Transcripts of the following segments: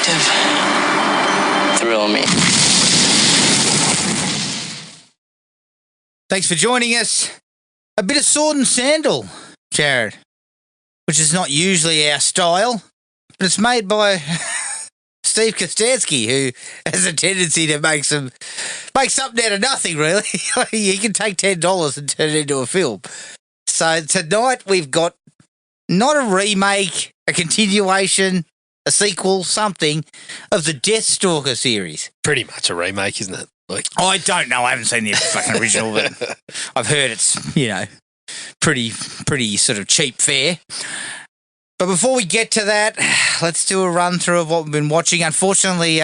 detective. Thrill me. Thanks for joining us. A bit of sword and sandal, Jared, which is not usually our style, but it's made by Steve Kostansky, who has a tendency to make something out of nothing, really. You can take $10 and turn it into a film. So tonight we've got not a remake, a continuation, a sequel, something of the Deathstalker series. Pretty much a remake, isn't it? Like, I don't know. I haven't seen the fucking original, but I've heard it's, pretty sort of cheap fare. But before we get to that, let's do a run through of what we've been watching. Unfortunately,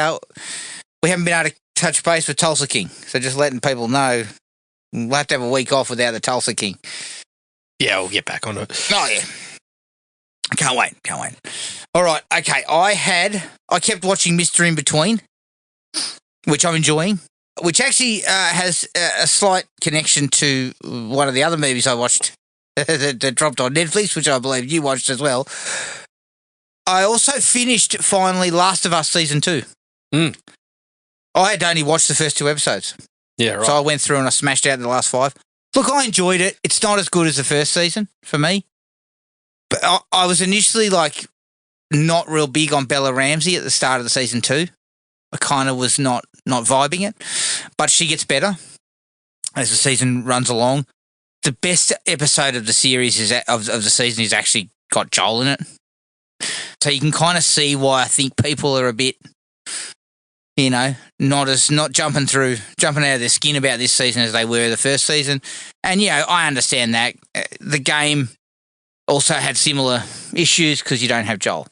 we haven't been able to touch base with Tulsa King, so just letting people know we'll have to have a week off without the Tulsa King. yeah, we'll get back on it. Oh, yeah. Can't wait. All right, okay. I kept watching Mr. In Between, which I'm enjoying, which actually has a slight connection to one of the other movies I watched that dropped on Netflix, which I believe you watched as well. I also finished, finally, Last of Us Season 2. I had only watched the first 2 episodes. Yeah, right. So I went through and I smashed out the last 5. Look, I enjoyed it. It's not as good as the first season for me. But I was initially, not real big on Bella Ramsey at the start of the Season 2. I kind of was not vibing it. But she gets better as the season runs along. The best episode of the series of the season is actually got Joel in it. So you can kind of see why I think people are a bit, not jumping out of their skin about this season as they were the first season. And, I understand that. The game also had similar issues because you don't have Joel.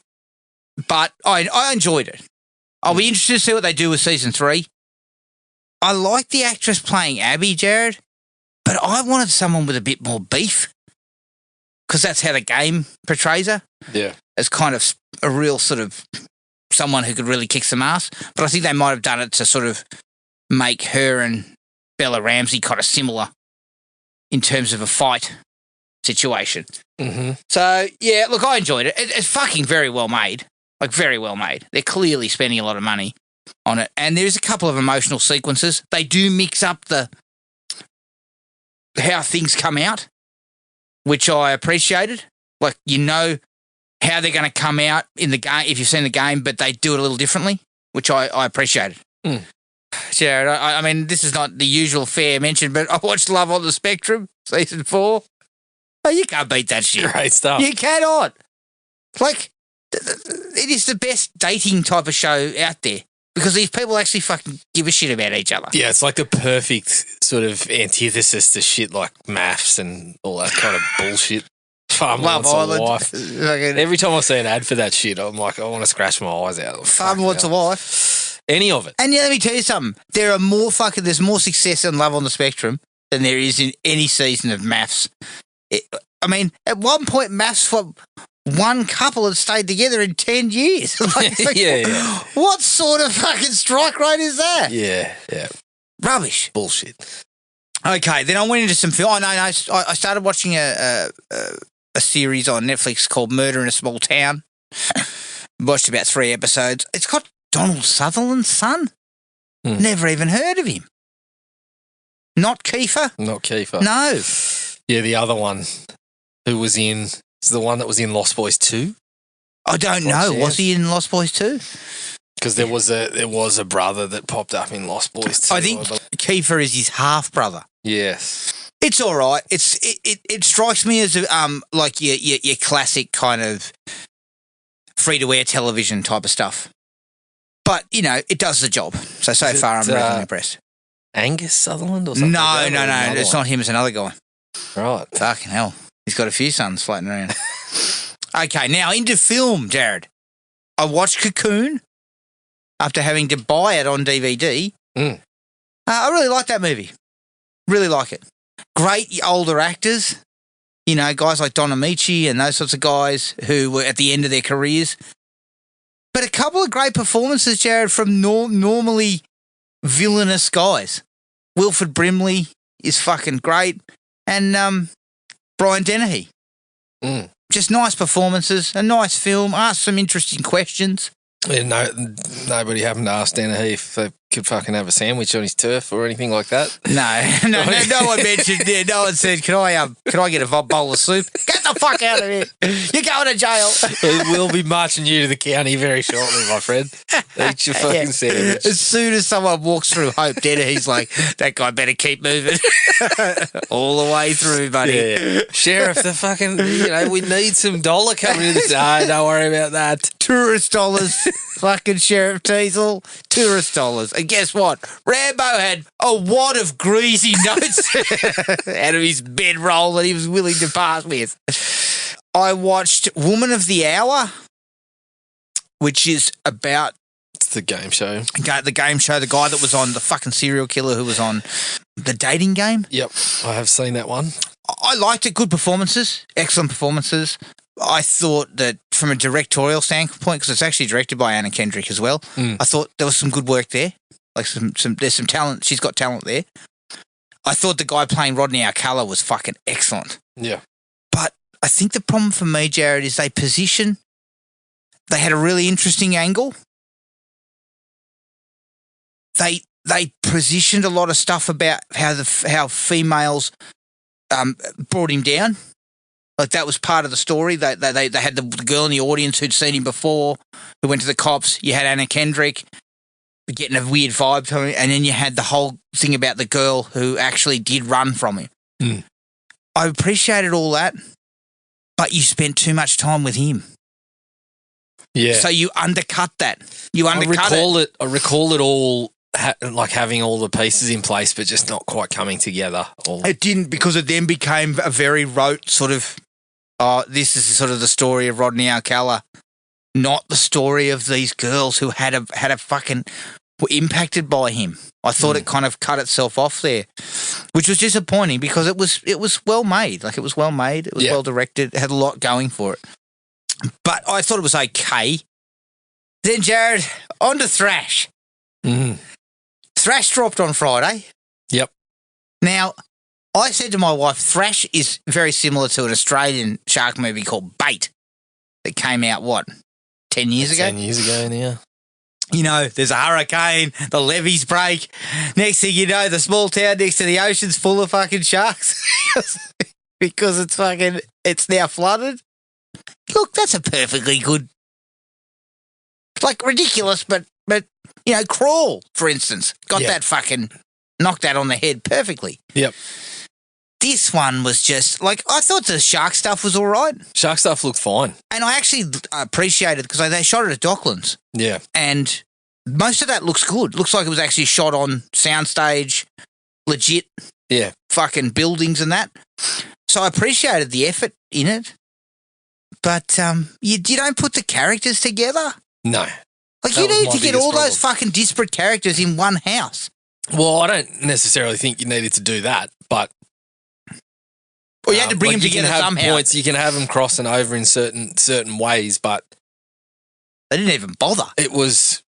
But I enjoyed it. I'll be interested to see what they do with Season 3. I like the actress playing Abby, Jared, but I wanted someone with a bit more beef because that's how the game portrays her. Yeah. As kind of a real sort of someone who could really kick some ass. But I think they might have done it to sort of make her and Bella Ramsey kind of similar in terms of a fight situation. Mm-hmm. So, yeah, look, I enjoyed it. It's fucking very well made. Very well made. They're clearly spending a lot of money on it. And there's a couple of emotional sequences. They do mix up how things come out, which I appreciated. How they're going to come out in the game, if you've seen the game, but they do it a little differently, which I appreciated. Jared, I mean, this is not the usual fair mention, but I watched Love on the Spectrum, Season 4. Oh, you can't beat that shit. Great stuff. You cannot. It is the best dating type of show out there because these people actually fucking give a shit about each other. Yeah, it's like the perfect sort of antithesis to shit like maths and all that kind of bullshit. Farm Wants a Wife. Every time I see an ad for that shit, I'm like, I want to scratch my eyes out. Farm Wants a Wife. Any of it. And let me tell you something. There's more success in Love on the Spectrum than there is in any season of maths. At one point, maths for one couple had stayed together in 10 years. Yeah. What sort of fucking strike rate is that? Yeah. Rubbish. Bullshit. Okay, then I went into some film. I started watching a series on Netflix called Murder in a Small Town. Watched about 3 episodes. It's got Donald Sutherland's son. Never even heard of him. Not Kiefer? Not Kiefer. No. Yeah, the other one who was is the one that was in Lost Boys 2? I don't know. Was he in Lost Boys 2? Because there was a brother that popped up in Lost Boys 2. I think Kiefer is his half brother. Yes. It's all right. It strikes me as like your classic kind of free to air television type of stuff. But it does the job. So far I'm really impressed. Angus Sutherland or something? No. It's not him. It's another guy. Right. Fucking hell. He's got a few sons floating around. Okay, now into film, Jared. I watched Cocoon after having to buy it on DVD. I really like that movie. Really like it. Great older actors. Guys like Don Amici and those sorts of guys who were at the end of their careers. But a couple of great performances, Jared, from normally villainous guys. Wilford Brimley is fucking great. And Brian Dennehy. Just nice performances, a nice film, asked some interesting questions. Yeah, nobody happened to ask Dana if they could fucking have a sandwich on his turf or anything like that. No one mentioned. Yeah, no one said, "Can I get a bowl of soup?" Get the fuck out of here! You're going to jail. We'll be marching you to the county very shortly, my friend. Eat your fucking sandwich. As soon as someone walks through Hope Dana, he's like, "That guy better keep moving." All the way through, buddy. Yeah. Sheriff, the fucking, we need some dollar coming in. No, don't worry about that. Tourist dollars. Fucking Sheriff Teasel, tourist dollars. And guess what? Rambo had a wad of greasy notes out of his bedroll that he was willing to part with. I watched Woman of the Hour, which is about... It's the game show. The game show, the guy that was on, the fucking serial killer who was on The Dating Game. Yep, I have seen that one. I liked it. Good performances. Excellent performances. I thought that from a directorial standpoint, because it's actually directed by Anna Kendrick as well, I thought there was some good work there. Like there's some talent. She's got talent there. I thought the guy playing Rodney Alcala was fucking excellent. Yeah. But I think the problem for me, Jared, is they had a really interesting angle. They positioned a lot of stuff about how females brought him down. Like that was part of the story. They had the girl in the audience who'd seen him before, who went to the cops. You had Anna Kendrick getting a weird vibe from him, and then you had the whole thing about the girl who actually did run from him. I appreciated all that, but you spent too much time with him. Yeah. So you undercut that. I recall it all. Like having all the pieces in place, but just not quite coming together. It didn't, because it then became a very rote sort of, this is sort of the story of Rodney Alcala, not the story of these girls who had a fucking, were impacted by him. I thought it kind of cut itself off there, which was disappointing because it was well made. Like it was well made. It was well directed. It had a lot going for it. But I thought it was okay. Then, Jared, on to Thrash. Thrash dropped on Friday. Yep. Now, I said to my wife, Thrash is very similar to an Australian shark movie called Bait that came out, 10 years ago? 10 years ago, yeah. You know, there's a hurricane, the levees break. Next thing you know, the small town next to the ocean's full of fucking sharks because it's now flooded. Look, that's a perfectly good, like ridiculous, but Crawl, for instance, got that fucking, knocked that on the head perfectly. Yep. This one was just, like, I thought the shark stuff was all right. Shark stuff looked fine. And I actually appreciated it because they shot it at Docklands. Yeah. And most of that looks good. Looks like it was actually shot on soundstage, legit fucking buildings and that. So I appreciated the effort in it. But you don't put the characters together. No. Like, you need to get all those fucking disparate characters in one house. Well, I don't necessarily think you needed to do that, but... Or you had to bring them together somehow. Points, you can have them crossing over in certain ways, but... They didn't even bother. It was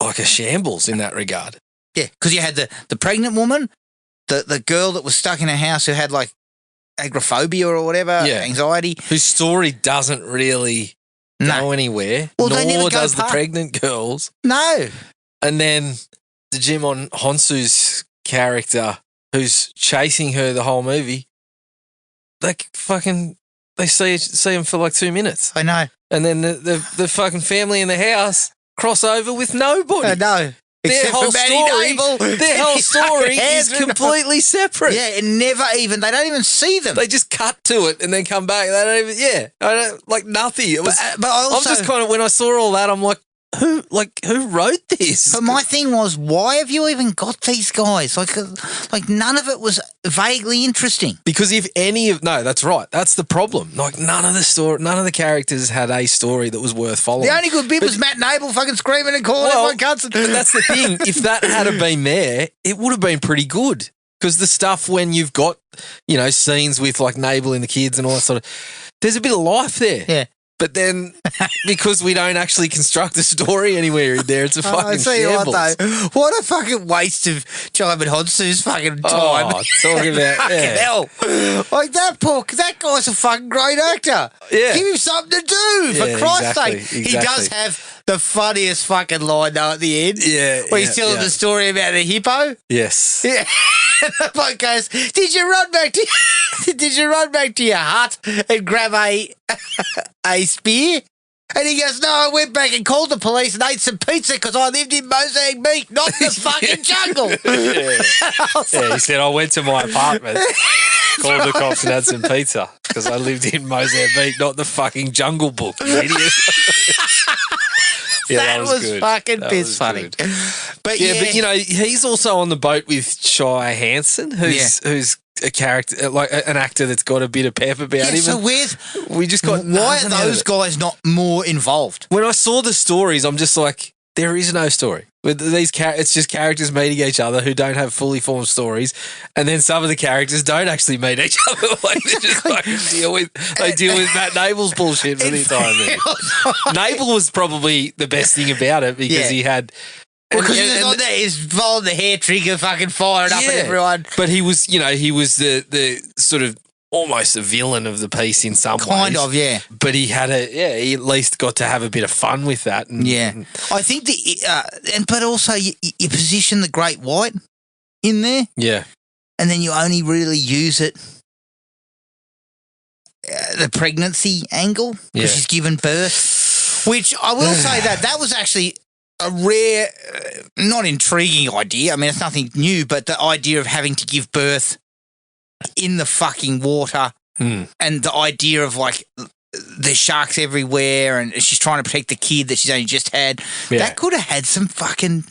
like a shambles in that regard. Yeah, because you had the pregnant woman, the girl that was stuck in a house who had, like, agoraphobia or whatever, anxiety. Whose story doesn't really... go anywhere, well, nor does the pregnant girls. No. And then the Jimon Honsu's character, who's chasing her the whole movie, they see him for like 2 minutes. I know. And then the fucking family in the house cross over with nobody. I know. Their whole story is completely separate. Yeah, and they don't even see them. They just cut to it and then come back. They don't even, like nothing. It was, but I also, I'm just kind of, when I saw all that, I'm like, who wrote this? But my thing was, why have you even got these guys? Like none of it was vaguely interesting. Because that's right. That's the problem. Like none of the characters had a story that was worth following. The only good bit was Matt Nable fucking screaming and calling everyone cunts. But that's the thing. If that had been there, it would have been pretty good. Because the stuff when you've got, scenes with like Nable and the kids and all that sort of, there's a bit of life there. Yeah. But then, because we don't actually construct a story anywhere in there, it's a fucking shambles. What a fucking waste of Jaimin Honsu's fucking time. Oh, talking about fucking hell. Like that guy's a fucking great actor. Yeah. Give him something to do, for Christ's sake. Exactly. He does have the funniest fucking line though at the end. Yeah. Where he's telling the story about the hippo. Yes. Yeah. And the bloke goes, Did you run back to your hut and grab a spear? And he goes, no, I went back and called the police and ate some pizza because I lived in Mozambique, not the fucking jungle. He said, I went to my apartment, called the cops and had some pizza because I lived in Mozambique, not the fucking Jungle Book, you idiot. That was good. Fucking piss funny. Good. But you know, he's also on the boat with Shai Hansen, who's a character, like an actor that's got a bit of pep about him. So we just got why are those guys not more involved? When I saw the stories, I'm just like, there is no story. With these it's just characters meeting each other who don't have fully formed stories, and then some of the characters don't actually meet each other. Like they just fucking deal with Matt Nable's bullshit for the entire movie. Nable was probably the best thing about it because he had. Because he was on there, he's following the hair trigger, fucking firing up at everyone. But he was the sort of almost a villain of the piece in some ways. Kind of, yeah. But he had he at least got to have a bit of fun with that. And, I think but also you position the Great White in there. Yeah. And then you only really use it the pregnancy angle because she's given birth, which I will say that was actually a rare, not intriguing idea. I mean, it's nothing new, but the idea of having to give birth in the fucking water and the idea of like there's sharks everywhere and she's trying to protect the kid that she's only just had. Yeah. That could have had some fucking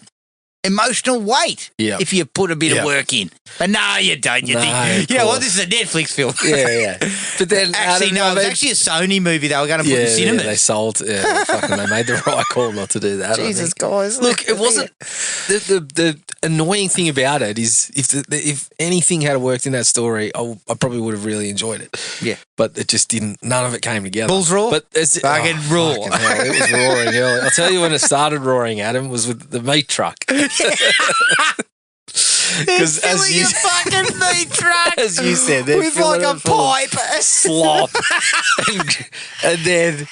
emotional weight if you put a bit of work in. But no, you don't. You think, this is a Netflix film. Yeah. But then actually, no, it was actually a Sony movie they were going to put in cinemas. They sold. Yeah, fucking, they made the right call not to do that. Jesus, guys. Look, it wasn't the annoying thing about it is if anything had worked in that story, I probably would have really enjoyed it. Yeah, but it just didn't. None of it came together. Balls raw. But it's fucking raw. Fucking hell, it was roaring early. I'll tell you when it started roaring. Adam was with the meat truck. Because as you fucking meat truck, as you said, with like a pipe, slop, and then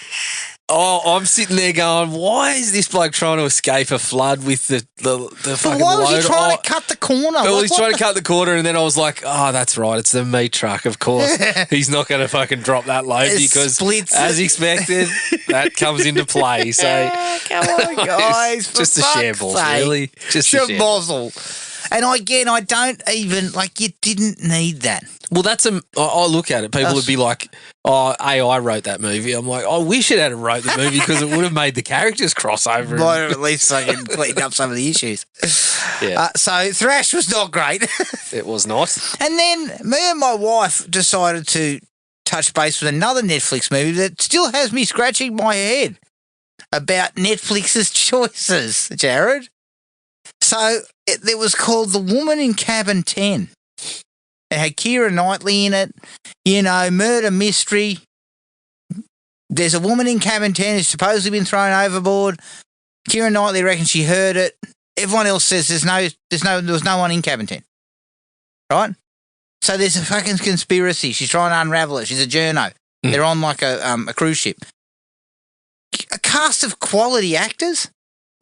I'm sitting there going, "Why is this bloke trying to escape a flood with the fucking?" Why was he trying to cut the corner? Well, he's trying to cut the corner, and then I was like, "Oh, that's right, it's the meat truck. Of course, he's not going to fucking drop that load because, as expected, that comes into play." So, come on, guys, just a shambles, really, just a shambles. And again, I don't even, like, you didn't need that. Well, I look at it, people would be like, oh, AI wrote that movie. I'm like, I wish it had wrote the movie because it would have made the characters cross over. Might have at least fucking cleaned up some of the issues. Yeah. So Thrash was not great. It was not. And then me and my wife decided to touch base with another Netflix movie that still has me scratching my head about Netflix's choices, Jared. So it was called The Woman in Cabin 10. It had Keira Knightley in it, murder mystery. There's a woman in Cabin 10 who's supposedly been thrown overboard. Keira Knightley reckons she heard it. Everyone else says there was no one in Cabin 10. Right? So there's a fucking conspiracy. She's trying to unravel it. She's a journo. They're on like a cruise ship. A cast of quality actors.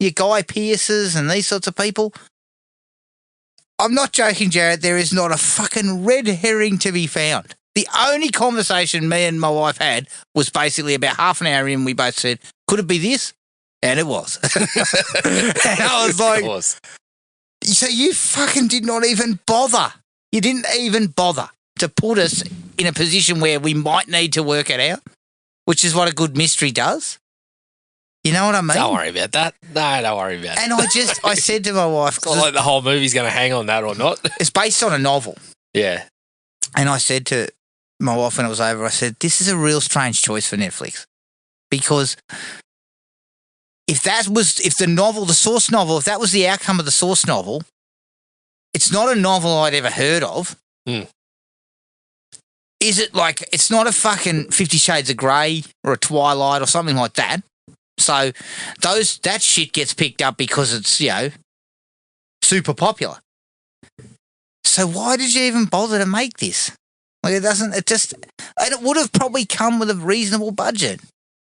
Your Guy Pearces and these sorts of people. I'm not joking, Jared. There is not a fucking red herring to be found. The only conversation me and my wife had was basically about half an hour in. We both said, could it be this? And it was. And I was like, so you fucking did not even bother. You didn't even bother to put us in a position where we might need to work it out, which is what a good mystery does. You know what I mean? Don't worry about that. No, don't worry about it. And I said to my wife... It's not like the whole movie's going to hang on that or not. It's based on a novel. Yeah. And I said to my wife when it was over, I said, this is a real strange choice for Netflix. Because if that was the source novel, if that was the outcome of the source novel, it's not a novel I'd ever heard of. It is it like it's not a fucking 50 Shades of Grey or a Twilight or something like that? So that shit gets picked up because it's, super popular. So why did you even bother to make this? Like and it would have probably come with a reasonable budget.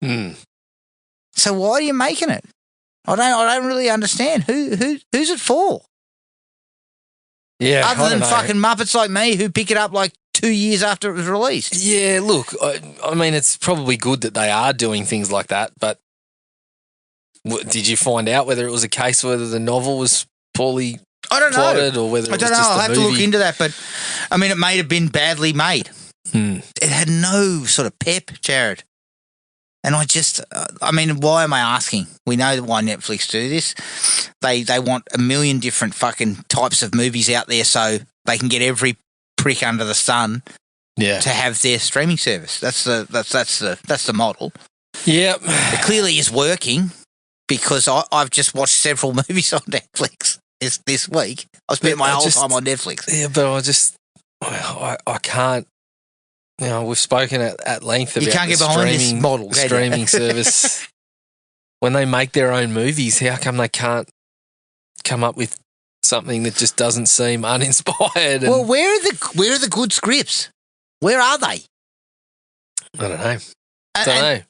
So why are you making it? I don't really understand. Who's it for? Yeah, other than fucking Muppets like me who pick it up like 2 years after it was released. Yeah, look, I mean, it's probably good that they are doing things like that, but did you find out whether it was a case whether the novel was poorly plotted or whether it was just the movie? I'll have to look into that, but I mean, it may have been badly made. It had no sort of pep, Jared. And why am I asking? We know why Netflix do this. They want a million different fucking types of movies out there so they can get every prick under the sun to have their streaming service. That's the model. Yeah. It clearly is working because I've just watched several movies on Netflix this week. I spent my whole time on Netflix. Yeah, but I can't. We've spoken at length about you can't get behind this model, streaming service. When they make their own movies, how come they can't come up with something that just doesn't seem uninspired? Well, where are the good scripts? Where are they? I don't know.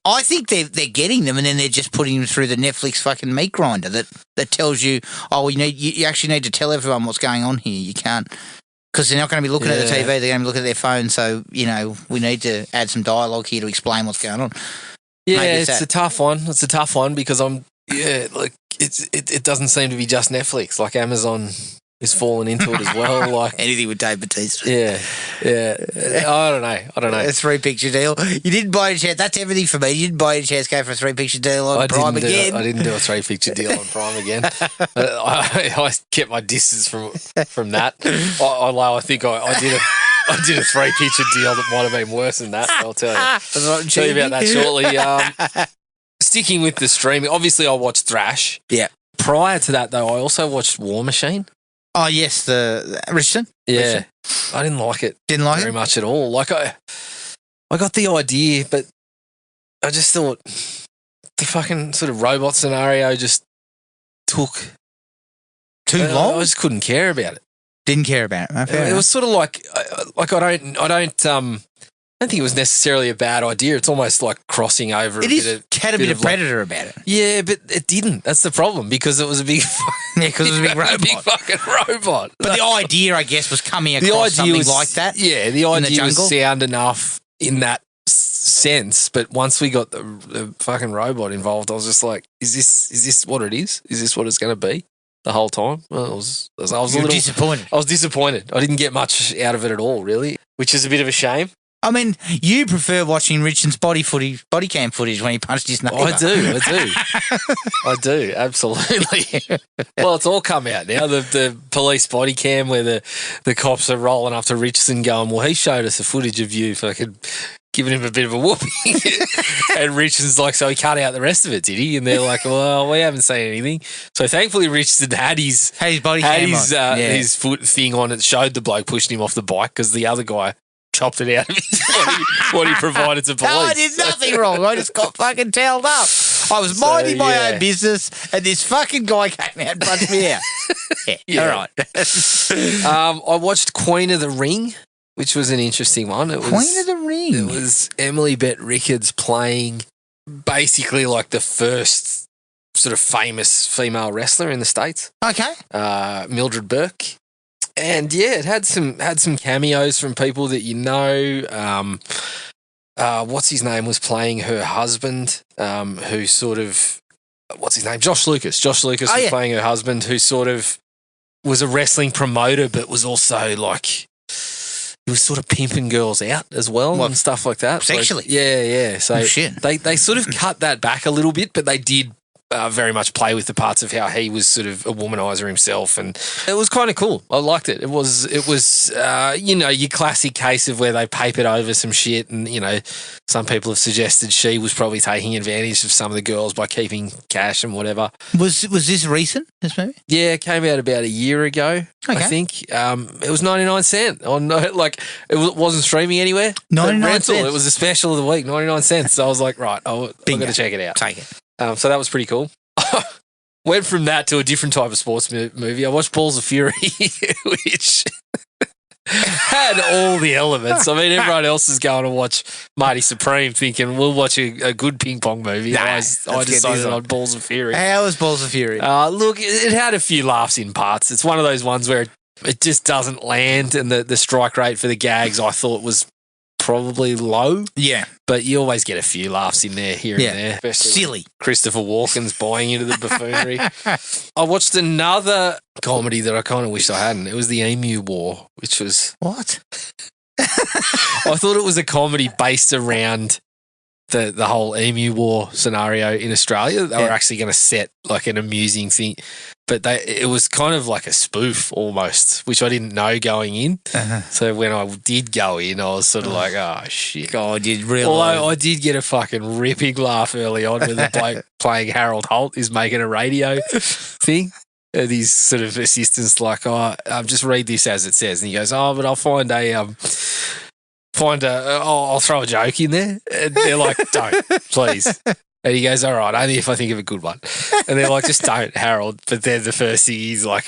I think they're getting them, and then they're just putting them through the Netflix fucking meat grinder that tells you, you actually need to tell everyone what's going on here. You can't. Because they're not going to be looking at the TV, they're going to be looking at their phone. So, we need to add some dialogue here to explain what's going on. Yeah, it's a tough one. It's a tough one because it doesn't seem to be just Netflix. Like Amazon is falling into it as well. Like anything with Dave Bautista. Yeah. I don't know. A 3-picture deal. You didn't buy a chance. That's everything for me. You didn't buy a chance to go for a 3-picture deal on Prime again. I didn't do a 3-picture deal on Prime again. I kept my distance from that. I think I did a 3-picture deal that might have been worse than that. I'll tell you. I'll tell you about that shortly. Sticking with the streaming, obviously I watched Thrash. Yeah. Prior to that, though, I also watched War Machine. Oh, yes, the Richardson? Yeah. Richardson. I didn't like it. Didn't like very much at all. Like, I got the idea, but I just thought the fucking sort of robot scenario just took too long. I just couldn't care about it. Didn't care about it. It was sort of like I don't think it was necessarily a bad idea. It's almost like crossing over. It had a bit of Predator about it. Yeah, but it didn't. That's the problem because it was a big. Because it was a big robot. A big fucking robot. But the idea, I guess, was coming across something like that. Yeah, the idea was sound enough in that sense. But once we got the fucking robot involved, I was just like, "Is this what it is? Is this what it's going to be?" The whole time, I was a little disappointed. I was disappointed. I didn't get much out of it at all, really, which is a bit of a shame. I mean, you prefer watching Richard's body cam footage when he punched his neighbour. I do. I do, absolutely. Well, it's all come out now. The police body cam where the cops are rolling up to Richardson going, well, he showed us the footage of you fucking giving him a bit of a whooping. And Richardson's like, so he cut out the rest of it, did he? And they're like, well, we haven't seen anything. So thankfully Richardson had his body cam his foot thing on it, showed the bloke pushing him off the bike because the other guy chopped it out of his what he provided to police. No, I did nothing wrong. I just got fucking tailed up. I was minding my own business and this fucking guy came out and punched me out. All right. I watched Queen of the Ring, which was an interesting one. Queen of the Ring? It was Emily Bett Rickards playing basically like the first sort of famous female wrestler in the States. Okay. Mildred Burke. And yeah, it had some cameos from people that you know. What's his name was playing her husband, who sort of what's his name? Josh Lucas. Josh Lucas was playing her husband, who sort of was a wrestling promoter, but was also like he was sort of pimping girls out as well and stuff like that. Sexually, yeah. So shit. They sort of cut that back a little bit, but they did very much play with the parts of how he was sort of a womanizer himself, and it was kind of cool. I liked it. It was your classic case of where they papered over some shit, and some people have suggested she was probably taking advantage of some of the girls by keeping cash and whatever. Was this recent, this movie? Yeah, it came out about a year ago, I think. It was 99 cents on it wasn't streaming anywhere. 99 cents. It was a special of the week, 99 cents. So I was like, right, I've got to check it out. Take it. So that was pretty cool. Went from that to a different type of sports movie. I watched Balls of Fury, which had all the elements. I mean, everyone else is going to watch Marty Supreme thinking, we'll watch a good ping pong movie. I decided on Balls of Fury. How was Balls of Fury? Look, it had a few laughs in parts. It's one of those ones where it just doesn't land, and the strike rate for the gags I thought was probably low. Yeah. But you always get a few laughs in there, here and there. Especially silly. Christopher Walken's buying into the buffoonery. I watched another comedy that I kind of wished I hadn't. It was The Emu War, which was... What? I thought it was a comedy based around the whole Emu War scenario in Australia. They were actually going to set like an amusing thing. But it was kind of like a spoof almost, which I didn't know going in. Uh-huh. So when I did go in, I was sort of like, oh, shit. God, you really... Although I did get a fucking ripping laugh early on when the bloke playing Harold Holt is making a radio thing. And his sort of assistant's like, just read this as it says. And he goes, but I'll find I'll throw a joke in there. And they're like, don't, please. And he goes, all right, only if I think of a good one. And they're like, just don't, Harold. But then the first thing he's like,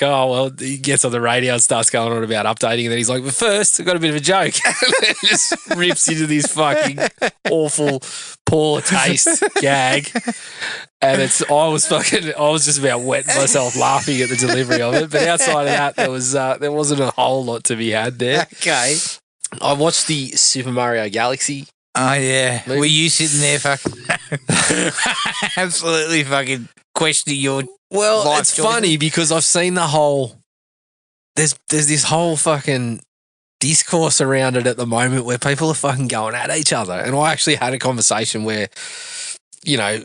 he gets on the radio and starts going on about updating. And then he's like, but first, I've got a bit of a joke. And then just rips into this fucking awful, poor taste gag. And I was just about wetting myself laughing at the delivery of it. But outside of that, there wasn't a whole lot to be had there. Okay. I watched the Super Mario Galaxy. Oh, yeah. Movie. Were you sitting there absolutely fucking questioning your life it's choices? funny because I've seen the whole... There's this whole fucking discourse around it at the moment where people are fucking going at each other. And I actually had a conversation where, I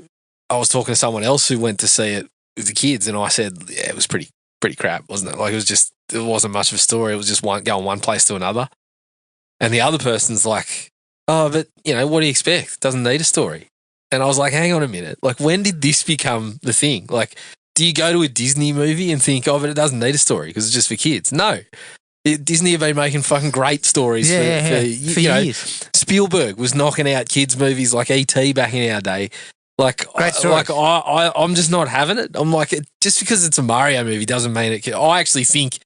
was talking to someone else who went to see it with the kids, and I said, yeah, it was pretty crap, wasn't it? Like, it wasn't much of a story. It was just going one place to another. And the other person's like... Oh, but, what do you expect? It doesn't need a story. And I was like, hang on a minute. Like, when did this become the thing? Like, do you go to a Disney movie and think, but it doesn't need a story because it's just for kids? No. Disney have been making fucking great stories for years. Spielberg was knocking out kids' movies like E.T. back in our day. Like, I'm just not having it. I'm like, just because it's a Mario movie doesn't mean it can. I actually think...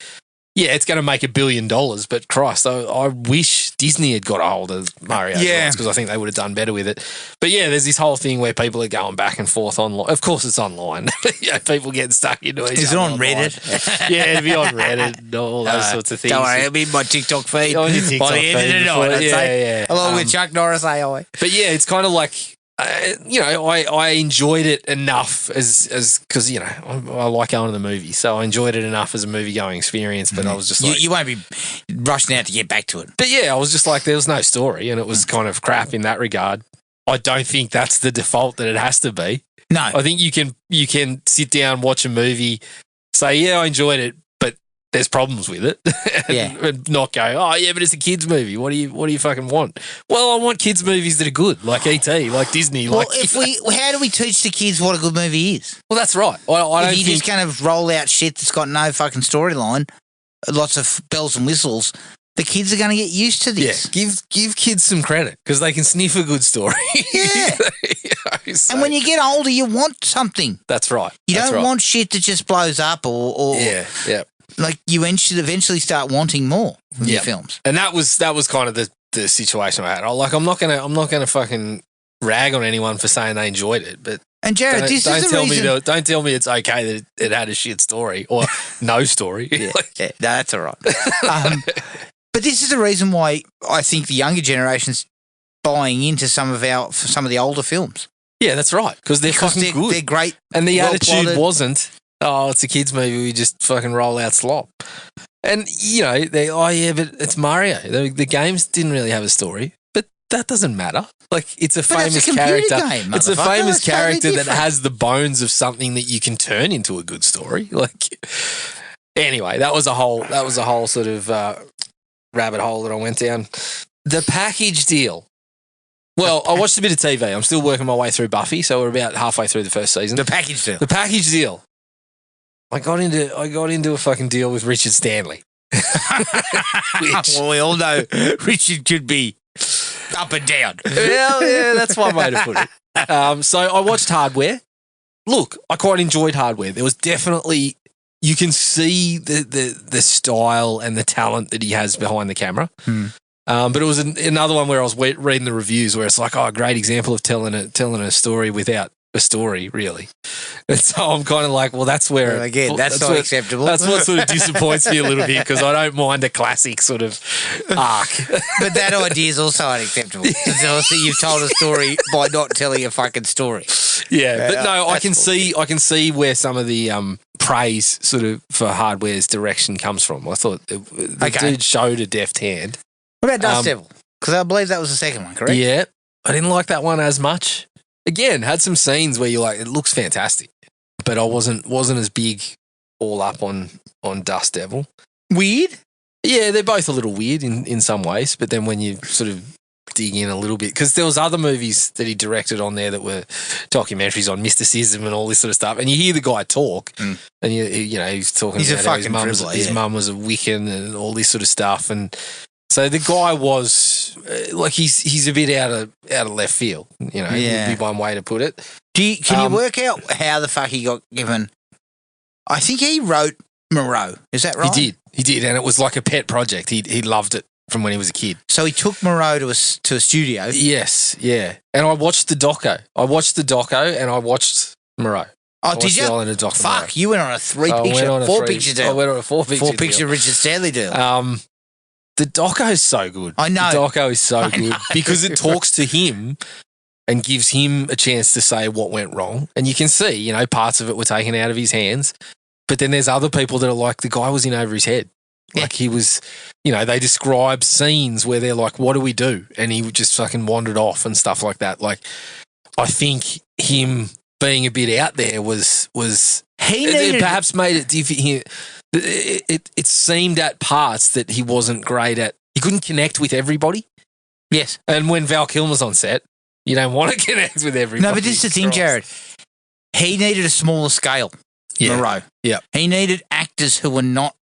Yeah, it's going to make $1 billion, but Christ, I wish Disney had got a hold of Mario because I think they would have done better with it. But yeah, there's this whole thing where people are going back and forth online. Of course, it's online. People getting stuck into it. Is it on Reddit? Yeah, it'll be on Reddit and all those sorts of things. Don't worry, it'll be my TikTok feed. On your TikTok feed. By the end of the night, yeah. Along with Chuck Norris AI. But yeah, it's kind of like... I enjoyed it enough as because I like going to the movie, so I enjoyed it enough as a movie going experience. But I was just like, you won't be rushing out to get back to it. But yeah, I was just like, there was no story, and it was kind of crap in that regard. I don't think that's the default that it has to be. No, I think you can sit down, watch a movie, say, yeah, I enjoyed it, but there's problems with it. And not go, oh yeah, but it's a kids movie. What do you fucking want? Well, I want kids movies that are good, like E.T., like Disney. Well, how do we teach the kids what a good movie is? Well, that's right. I don't think just kind of roll out shit that's got no fucking storyline, lots of bells and whistles. The kids are going to get used to this. Yeah, give kids some credit because they can sniff a good story. Yeah. So, and when you get older, you want something. That's right. You don't want shit that just blows up or yeah. Like you should eventually start wanting more from your films. And that was kind of the situation I had. I'm not gonna fucking rag on anyone for saying they enjoyed it, but and Jared, don't tell me it's okay that it had a shit story or no story. No, that's all right. But this is the reason why I think the younger generation's buying into some of the older films. Yeah, that's right. Because they're fucking good. They're great. And the attitude wasn't, it's a kids movie, we just fucking roll out slop. And, but it's Mario. The games didn't really have a story, but that doesn't matter. Like, it's a But that's famous a computer character. game, It's a motherfucker. famous That's totally character that different. has the bones of something that you can turn into a good story. Like, anyway, that was a whole sort of rabbit hole that I went down. The package deal. Well, I watched a bit of TV. I'm still working my way through Buffy, so we're about halfway through the first season. The package deal. The package deal. I got into a fucking deal with Richard Stanley. Well, we all know Richard could be up and down. Well, yeah, that's one way to put it. So I watched Hardware. Look, I quite enjoyed Hardware. There was definitely, you can see the style and the talent that he has behind the camera. But it was another one where I was reading the reviews where it's like, oh, a great example of telling a story without a story, really. And so I'm kind of like, well, that's where... Well, again, that's not acceptable. That's what sort of disappoints me a little bit because I don't mind a classic sort of arc. But that idea is also unacceptable. Because obviously you've told a story by not telling a fucking story. Yeah, but no, I can bullshit. see where some of the praise sort of for Hardware's direction comes from. I thought the dude showed a deft hand. What about Dust Devil? Because I believe that was the second one, correct? Yeah, I didn't like that one as much. Again, had some scenes where you're like, it looks fantastic, but I wasn't as big all up on Dust Devil. Weird? Yeah, they're both a little weird in some ways, but then when you sort of dig in a little bit, because there was other movies that he directed on there that were documentaries on mysticism and all this sort of stuff, and you hear the guy talk, and you know he's talking about how his mum was a Wiccan and all this sort of stuff, and so the guy was like he's a bit out of left field, you know. Would be one way to put it. Can you work out how the fuck he got given? I think he wrote Moreau. Is that right? He did, and it was like a pet project. He loved it from when he was a kid. So he took Moreau to a studio. Yes, yeah. And I watched the doco. And I watched Moreau. Oh, did you? Fuck, you went on a four-picture deal. I went on a four-picture Richard Stanley deal. The doco is so good. I know. The doco is so good because it talks to him and gives him a chance to say what went wrong. And you can see, you know, parts of it were taken out of his hands. But then there's other people that are like, the guy was in over his head. Like he was, you know, they describe scenes where they're like, what do we do? And he just fucking wandered off and stuff like that. Like, I think him being a bit out there was it perhaps made it difficult. It seemed at parts that he wasn't great at. He couldn't connect with everybody. Yes. And when Val Kilmer's on set, you don't want to connect with everybody. No, but this is the thing, Jared. He needed a smaller scale. Moreau. Yeah. He needed actors who were not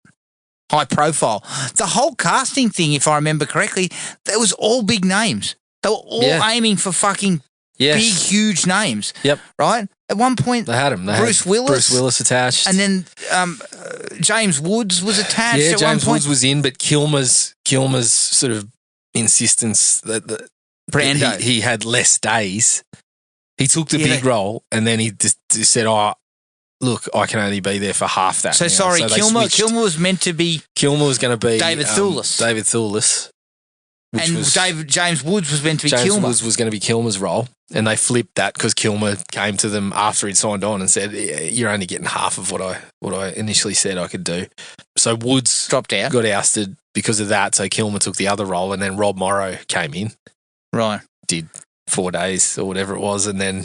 high profile. The whole casting thing, if I remember correctly, that was all big names. They were all aiming for fucking big, huge names. Yep. Right? At one point, they had him. Bruce Willis attached. And then James Woods was attached at James one point. Woods was in, but Kilmer's sort of insistence that he had less days. He took the big role and then he just said, oh, look, I can only be there for half that. So sorry, Kilmer was meant to be... Kilmer was going to be... David Thewlis. And James Woods was meant to be Kilmer. James Woods was going to be Kilmer's role, and they flipped that because Kilmer came to them after he'd signed on and said, "You're only getting half of what I initially said I could do." So Woods dropped out, got ousted because of that. So Kilmer took the other role, and then Rob Morrow came in. Right, did 4 days or whatever it was, and then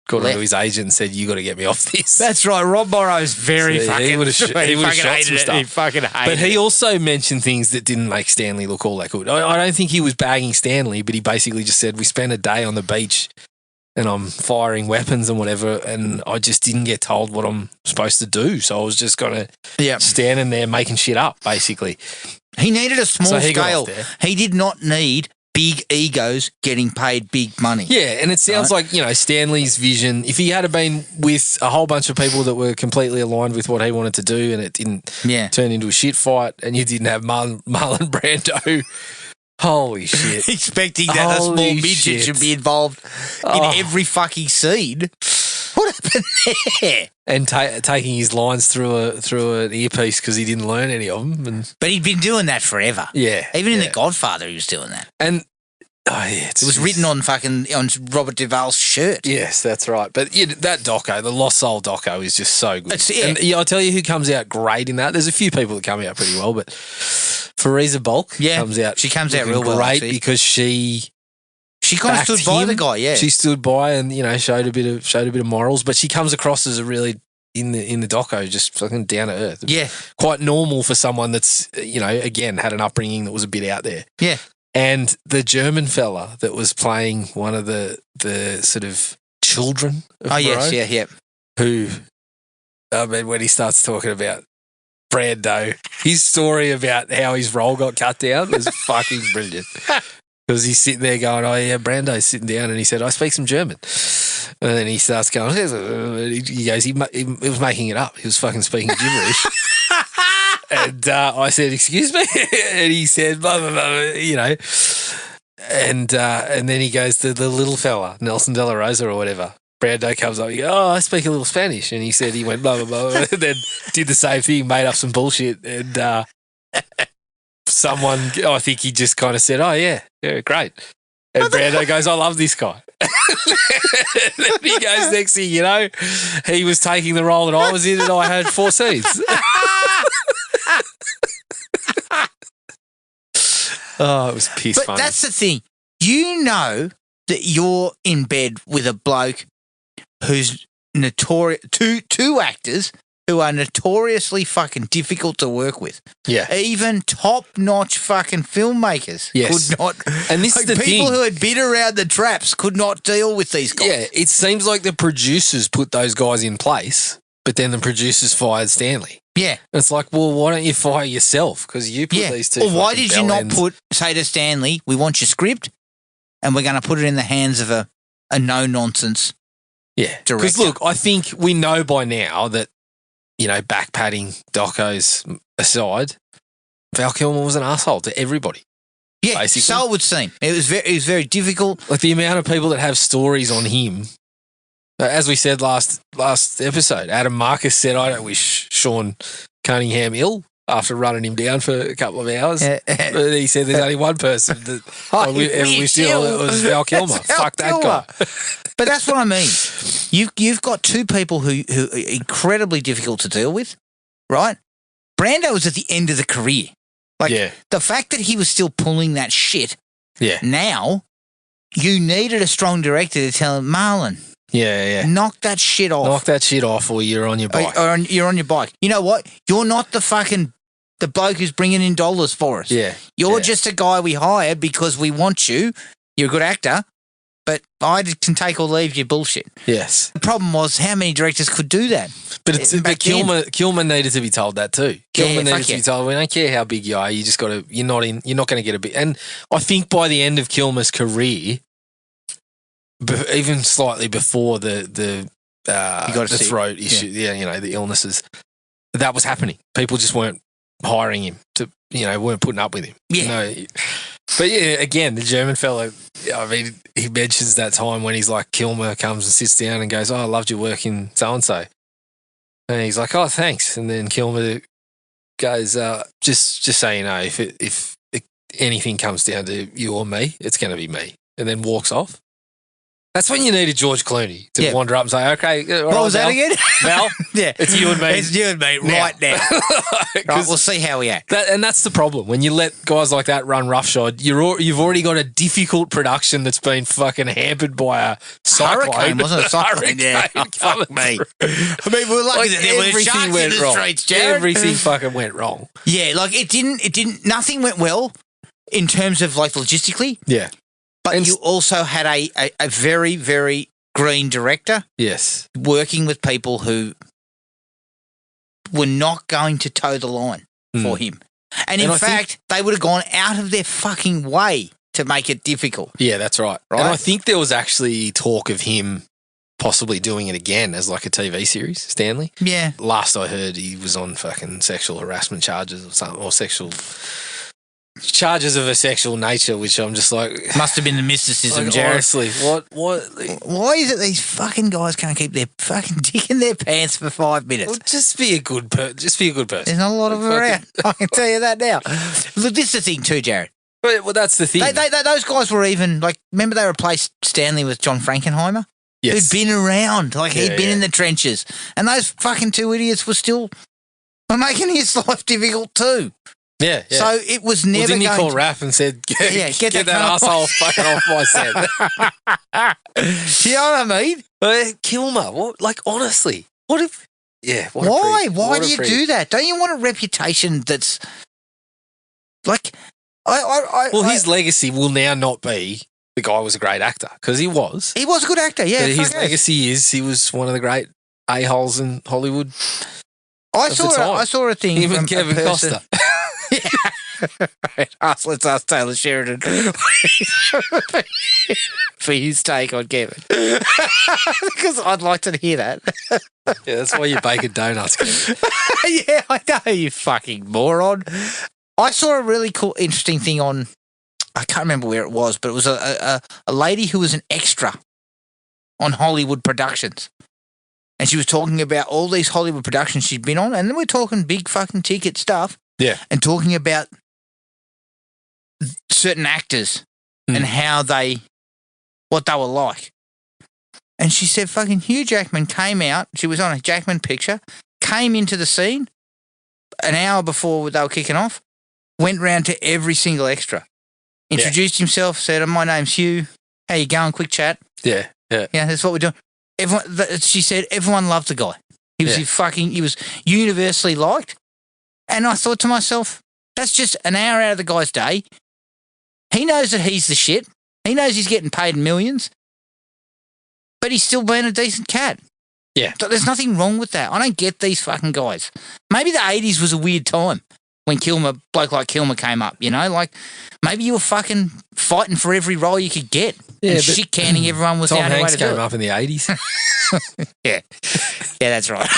got onto his agent and said, "You got to get me off this." That's right. Rob Morrow's very fucking. He would have shot some stuff. He fucking hated But he also mentioned things that didn't make Stanley look all that good. I don't think he was bagging Stanley, but he basically just said, "We spent a day on the beach, and I'm firing weapons and whatever, and I just didn't get told what I'm supposed to do, so I was just kind of standing there making shit up." Basically, he needed a small scale. He did not need big egos getting paid big money. Yeah, and it sounds like, you know, Stanley's vision, if he had been with a whole bunch of people that were completely aligned with what he wanted to do and it didn't turn into a shit fight and you didn't have Marlon Brando, holy shit. Expecting that a small midget should be involved in every fucking scene. What happened there? And taking his lines through an earpiece because he didn't learn any of them. But he'd been doing that forever. Yeah. Even in The Godfather, he was doing that. And it was written on Robert Duvall's shirt. Yes, that's right. But that doco, the Lost Soul doco, is just so good. And I'll tell you who comes out great in that. There's a few people that come out pretty well, but Fariza Balk comes out. She comes out real well, great because she She kind of stood by the guy, yeah. She stood by and, you know, showed a bit of morals, but she comes across as a really in the doco just fucking down to earth. Yeah. Quite normal for someone that's, you know, again, had an upbringing that was a bit out there. Yeah. And the German fella that was playing one of the sort of children of Moreau, yes, yeah. who, I mean, when he starts talking about Brando, his story about how his role got cut down was fucking brilliant. Because he's sitting there going, oh, yeah, Brando's sitting down, and he said, I speak some German. And then he starts going, he goes, he was making it up. He was fucking speaking gibberish. And I said, excuse me? And he said, blah, blah, blah, you know. And then he goes to the little fella, Nelson De La Rosa or whatever. Brando comes up, he goes, oh, I speak a little Spanish. And he said he went, blah, blah, blah. And then did the same thing, made up some bullshit. And someone, I think he just kind of said, oh, yeah, great. And Brando goes, I love this guy. And then he goes, next thing you know, he was taking the role that I was in and I had 4 scenes. Oh, it was piss funny. But that's the thing. You know that you're in bed with a bloke who's notorious, two actors who are notoriously fucking difficult to work with. Yeah. Even top-notch fucking filmmakers could not. And this is the people thing. who had been around the traps could not deal with these guys. Yeah, it seems like the producers put those guys in place, but then the producers fired Stanley. Yeah. It's like, well, why don't you fire yourself? Because you put these two. Or why did you not bell ends. say to Stanley, we want your script and we're going to put it in the hands of a no-nonsense director. Because, look, I think we know by now that, you know, back-padding docos aside, Val Kilmer was an asshole to everybody. Yeah, basically. So it would seem. It was very difficult. Like the amount of people that have stories on him. As we said last episode, Adam Marcus said, I don't wish Sean Cunningham ill after running him down for a couple of hours. But he said there's only one person that ever wished ill. It was Val Kilmer. Fuck that guy. But that's what I mean. You've got two people who are incredibly difficult to deal with, right? Brando was at the end of the career. Like, the fact that he was still pulling that shit now, you needed a strong director to tell him, Marlon, knock that shit off. Knock that shit off or you're on your bike. Or you're on your bike. You know what? You're not the bloke who's bringing in dollars for us. Yeah. You're just a guy we hired because we want you. You're a good actor, but I can take or leave your bullshit. Yes. The problem was how many directors could do that. But Kilmer needed to be told that too. Kilmer needed to be told, we don't care how big you are, you just got to, you're not going to get a bit. And I think by the end of Kilmer's career, even slightly before the throat issue, you know, the illnesses, that was happening. People just weren't hiring him to, you know, weren't putting up with him. Yeah. You know? But yeah, again, the German fellow, I mean, he mentions that time when he's like, Kilmer comes and sits down and goes, oh, I loved your work in so-and-so. And he's like, oh, thanks. And then Kilmer goes, just so you know, if anything comes down to you or me, it's going to be me. And then walks off. That's when you needed George Clooney to wander up and say, okay, what was that again? Val, it's you and me. It's you and me right now. Right, we'll see how we act. And that's the problem. When you let guys like that run roughshod, you've already got a difficult production that's been fucking hampered by a cyclone. Hurricane, wasn't it? Cyclone, yeah. Fuck me. I mean, we're lucky that there were sharks in the streets, Jared. Everything fucking went wrong. Yeah, like it didn't, nothing went well in terms of like logistically. Yeah. But you also had a very, very green director. Yes. Working with people who were not going to toe the line for him. And in fact, they would have gone out of their fucking way to make it difficult. Yeah, that's right. And I think there was actually talk of him possibly doing it again as like a TV series, Stanley. Yeah. Last I heard, he was on fucking sexual harassment charges or something, or sexual charges of a sexual nature, which I'm just like, must have been the mysticism, like, Jared. honestly, what? Why is it these fucking guys can't keep their fucking dick in their pants for 5 minutes? Well, just be a good person. There's not a lot of them around. I can tell you that now. Look, this is the thing too, Jared. Well, that's the thing. Those guys were even like. Remember, they replaced Stanley with John Frankenheimer. Yes. Who'd been around, like he'd been in the trenches, and those fucking two idiots were making his life difficult too. Yeah, yeah. So it was never didn't he going call to... Raph and said, get that asshole fucking off my set? You know what I mean? Kilmer, what? Like, honestly, what if... Yeah. Why? Why do you do that? Don't you want a reputation that's... Like, his legacy will now not be the guy was a great actor, because he was. He was a good actor, yeah. But his legacy is he was one of the great a-holes in Hollywood. I saw a thing Even from Kevin Costner. Right. Let's ask Taylor Sheridan for his take on Kevin. Because I'd like to hear that. Yeah, that's why you bake donuts, Kevin. Yeah, I know, you fucking moron. I saw a really cool, interesting thing on, I can't remember where it was, but it was a lady who was an extra on Hollywood productions. And she was talking about all these Hollywood productions she'd been on, and then we're talking big fucking ticket stuff. Yeah. And talking about certain actors and what they were like. And she said fucking Hugh Jackman came out, she was on a Jackman picture, came into the scene an hour before they were kicking off, went round to every single extra, introduced himself, said, my name's Hugh, how you going, quick chat. Yeah, yeah. Yeah, that's what we're doing. She said everyone loved the guy. He was universally liked. And I thought to myself, that's just an hour out of the guy's day. He knows that he's the shit. He knows he's getting paid millions. But he's still being a decent cat. Yeah. So there's nothing wrong with that. I don't get these fucking guys. Maybe the 80s was a weird time when bloke like Kilmer came up, you know? Like, maybe you were fucking fighting for every role you could get. Yeah, and shit canning everyone was the only way to do it. Tom Hanks came up in the 80s. Yeah, that's right.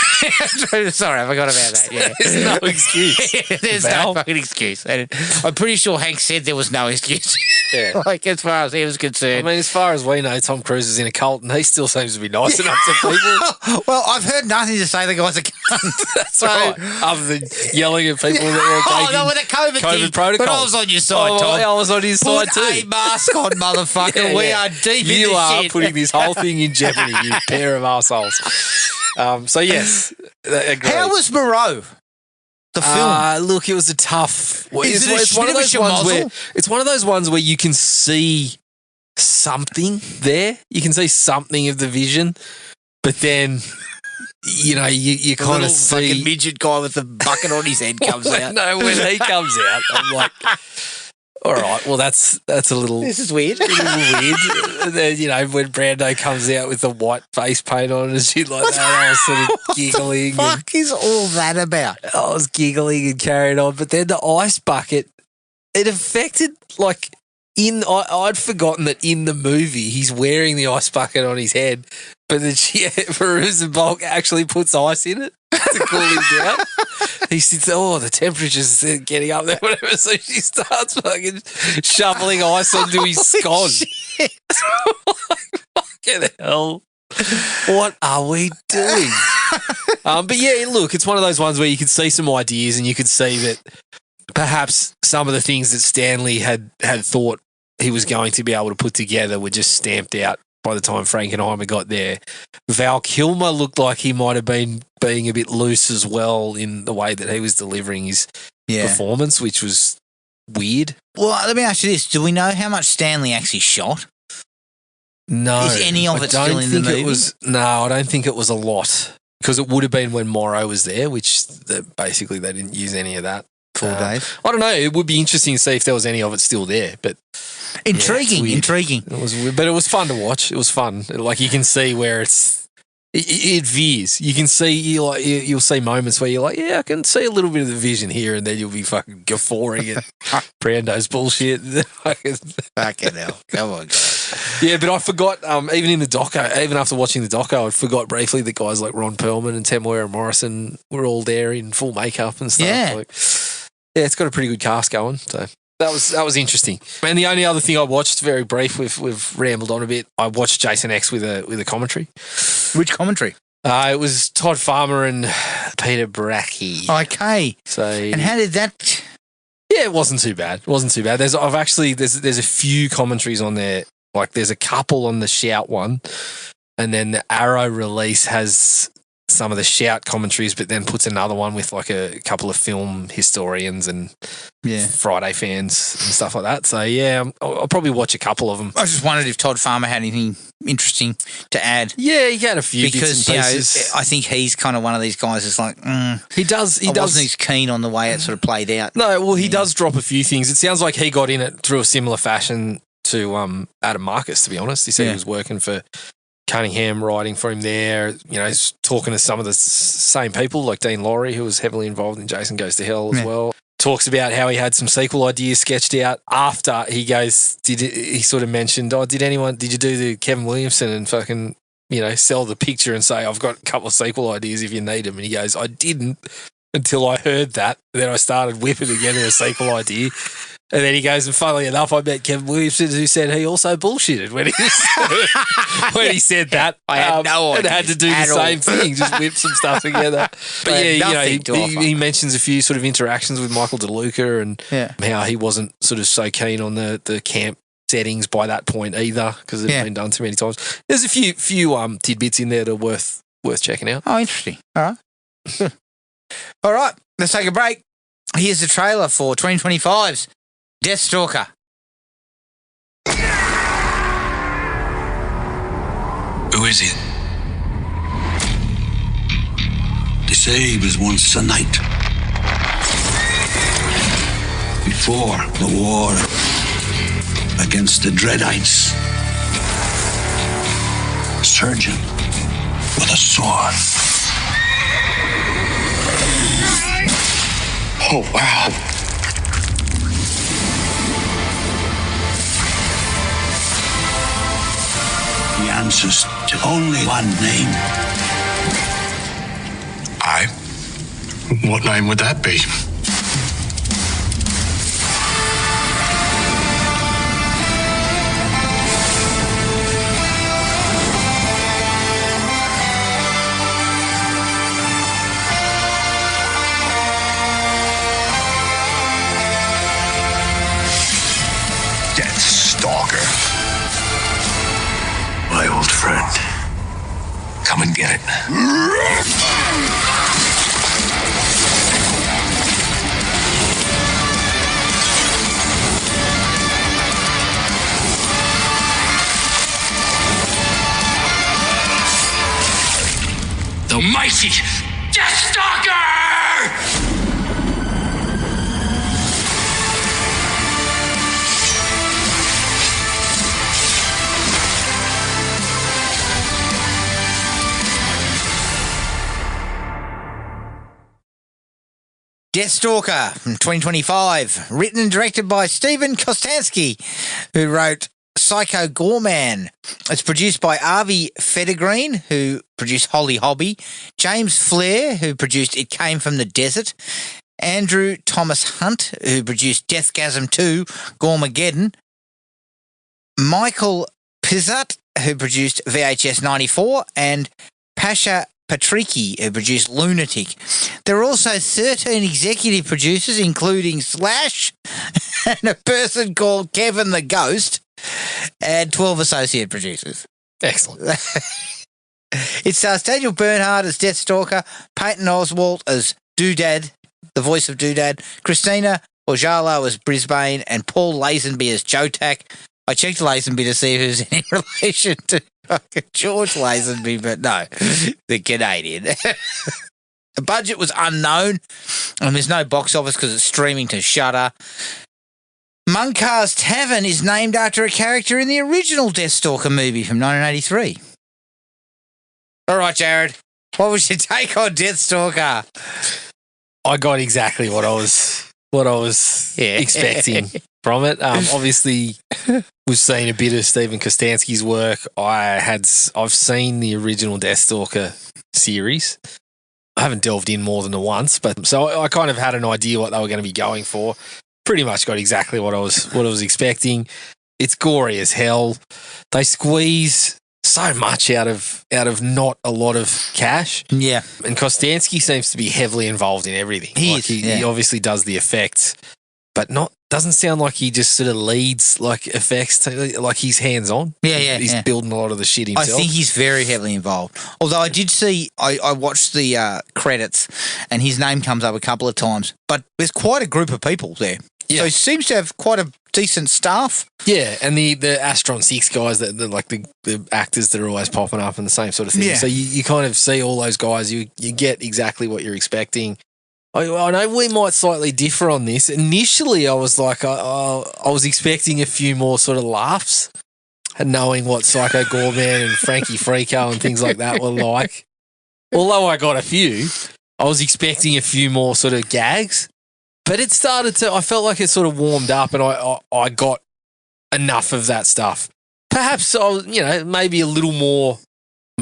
Sorry, I forgot about that. Yeah, there's no excuse. There's no fucking excuse. And I'm pretty sure Hank said there was no excuse. Yeah, like as far as he was concerned. I mean, as far as we know, Tom Cruise is in a cult, and he still seems to be nice enough to people. Well, I've heard nothing to say the guy's a cunt. That's right. Other than yelling at people that were taking with the COVID protocol. But I was on your side, Tom. I was on his side too. Put a mask on, motherfucker. We are deep in this shit. You are putting this whole thing in jeopardy, you pair of assholes. So yes, agreed. How was Moreau? The film. Look, it was a tough. It's one of those ones where it's one of those ones where you can see something there. You can see something of the vision, but then you know you kind of see fucking midget guy with the bucket on his head comes out. No, when he comes out, I'm like, all right, well that's a little. This is weird. A little weird. And then, you know, when Brando comes out with the white face paint on and shit like that, I was sort of giggling. What the fuck is all that about? I was giggling and carried on. But then the ice bucket, it affected, like, I'd forgotten that in the movie he's wearing the ice bucket on his head, but then Veruza Balk actually puts ice in it to cool him down. He says, the temperature's getting up there, whatever. So she starts fucking shoveling ice onto his scone. Fucking hell. What are we doing? But yeah, look, it's one of those ones where you could see some ideas and you could see that perhaps some of the things that Stanley had thought he was going to be able to put together were just stamped out by the time Frankenheimer got there. Val Kilmer looked like he might have been being a bit loose as well in the way that he was delivering his performance, which was weird. Well, let me ask you this. Do we know how much Stanley actually shot? No. Is any of it still in the movie? I don't think it was a lot, because it would have been when Morrow was there, which basically they didn't use any of that. 4 days. I don't know. It would be interesting to see if there was any of it still there, but intriguing. It was weird, but it was fun to watch. It was fun. Like you can see where it veers. You can see you'll see moments where you're like, yeah, I can see a little bit of the vision here, and then you'll be fucking guffawing at Brando's bullshit. Fucking hell! Come on, guys. Yeah, but I forgot. Even in the doco, even after watching the doco, I forgot briefly that guys like Ron Perlman and Temuera Morrison were all there in full makeup and stuff. Yeah. Yeah, it's got a pretty good cast going. So that was interesting. And the only other thing I watched, very brief, we've rambled on a bit. I watched Jason X with a commentary. Which commentary? It was Todd Farmer and Peter Brachy. Okay. And how did that? Yeah, it wasn't too bad. There's a few commentaries on there. Like there's a couple on the Shout one, and then the Arrow release has some of the shout commentaries, but then puts another one with like a couple of film historians and Friday fans and stuff like that. So yeah, I'll probably watch a couple of them. I just wondered if Todd Farmer had anything interesting to add. Yeah, he had a few because bits and pieces. I think he's kind of one of these guys that's like he wasn't as keen on the way it sort of played out. No, well, he does drop a few things. It sounds like he got in it through a similar fashion to Adam Marcus, to be honest. He said he was working for Cunningham, writing for him there. You know, he's talking to some of the same people like Dean Laurie, who was heavily involved in Jason Goes to Hell as well. Talks about how he had some sequel ideas sketched out after he goes. He sort of mentioned, did you do the Kevin Williamson and fucking, sell the picture and say, I've got a couple of sequel ideas if you need them? And he goes, I didn't until I heard that. Then I started whipping together a sequel idea. And then he goes, and funnily enough, I met Kevin Williamson, who said he also bullshitted when he said that. I had no idea. And had to do the same thing, just whip some stuff together. But he mentions a few sort of interactions with Michael DeLuca and how he wasn't sort of so keen on the camp settings by that point either, because it had been done too many times. There's a few tidbits in there that are worth checking out. Oh, interesting. All right. All right, let's take a break. Here's the trailer for 2025's Deathstalker. Who is he? They say he was once a knight. Before the war against the Dreadites. A surgeon with a sword. Oh, wow. He answers to only one name. What name would that be? Deathstalker. My old friend. Come and get it. The mighty Deathstalker! Deathstalker from 2025, written and directed by Steven Kostanski, who wrote Psycho Gorman. It's produced by Avi Federgreen, who produced Holly Hobby, James Flair, who produced It Came from the Desert, Andrew Thomas Hunt, who produced Deathgasm 2, Gormageddon, Michael Pizzat, who produced VHS 94, and Pasha Patricky, who produced Lunatic. There are also 13 executive producers, including Slash and a person called Kevin the Ghost, and 12 associate producers. Excellent. It stars Daniel Bernhardt as Deathstalker, Peyton Oswalt as Doodad, the voice of Doodad, Christina Ojalo as Brisbane, and Paul Lazenby as Jotak. I checked Lazenby to see who's in relation to George Lazenby, but no, the Canadian. The budget was unknown, and there's no box office because it's streaming to Shudder. Munkar's Tavern is named after a character in the original Deathstalker movie from 1983. All right, Jared, what was your take on Deathstalker? I got exactly what I was expecting from it. Obviously, we've seen a bit of Steven Kostanski's work. I've seen the original Deathstalker series. I haven't delved in more than the once, but so I kind of had an idea what they were going to be going for. Pretty much got exactly what I was expecting. It's gory as hell. They squeeze so much out of not a lot of cash. Yeah. And Kostanski seems to be heavily involved in everything. He obviously does the effects, but doesn't sound like he just sort of leads like effects, like he's hands on. Yeah, he's building a lot of the shit himself. I think he's very heavily involved. Although I did see, I watched the credits, and his name comes up a couple of times. But there's quite a group of people there. Yeah. So he seems to have quite a decent staff. Yeah, and the Astron 6 guys, that like the actors that are always popping up and the same sort of thing. Yeah. So you kind of see all those guys. You get exactly what you're expecting. I know we might slightly differ on this. Initially, I was like, I was expecting a few more sort of laughs, and knowing what Psycho Goreman and Frankie Freako and things like that were like. Although I got a few, I was expecting a few more sort of gags. But it started to, I felt like it sort of warmed up, and I got enough of that stuff. Perhaps, maybe a little more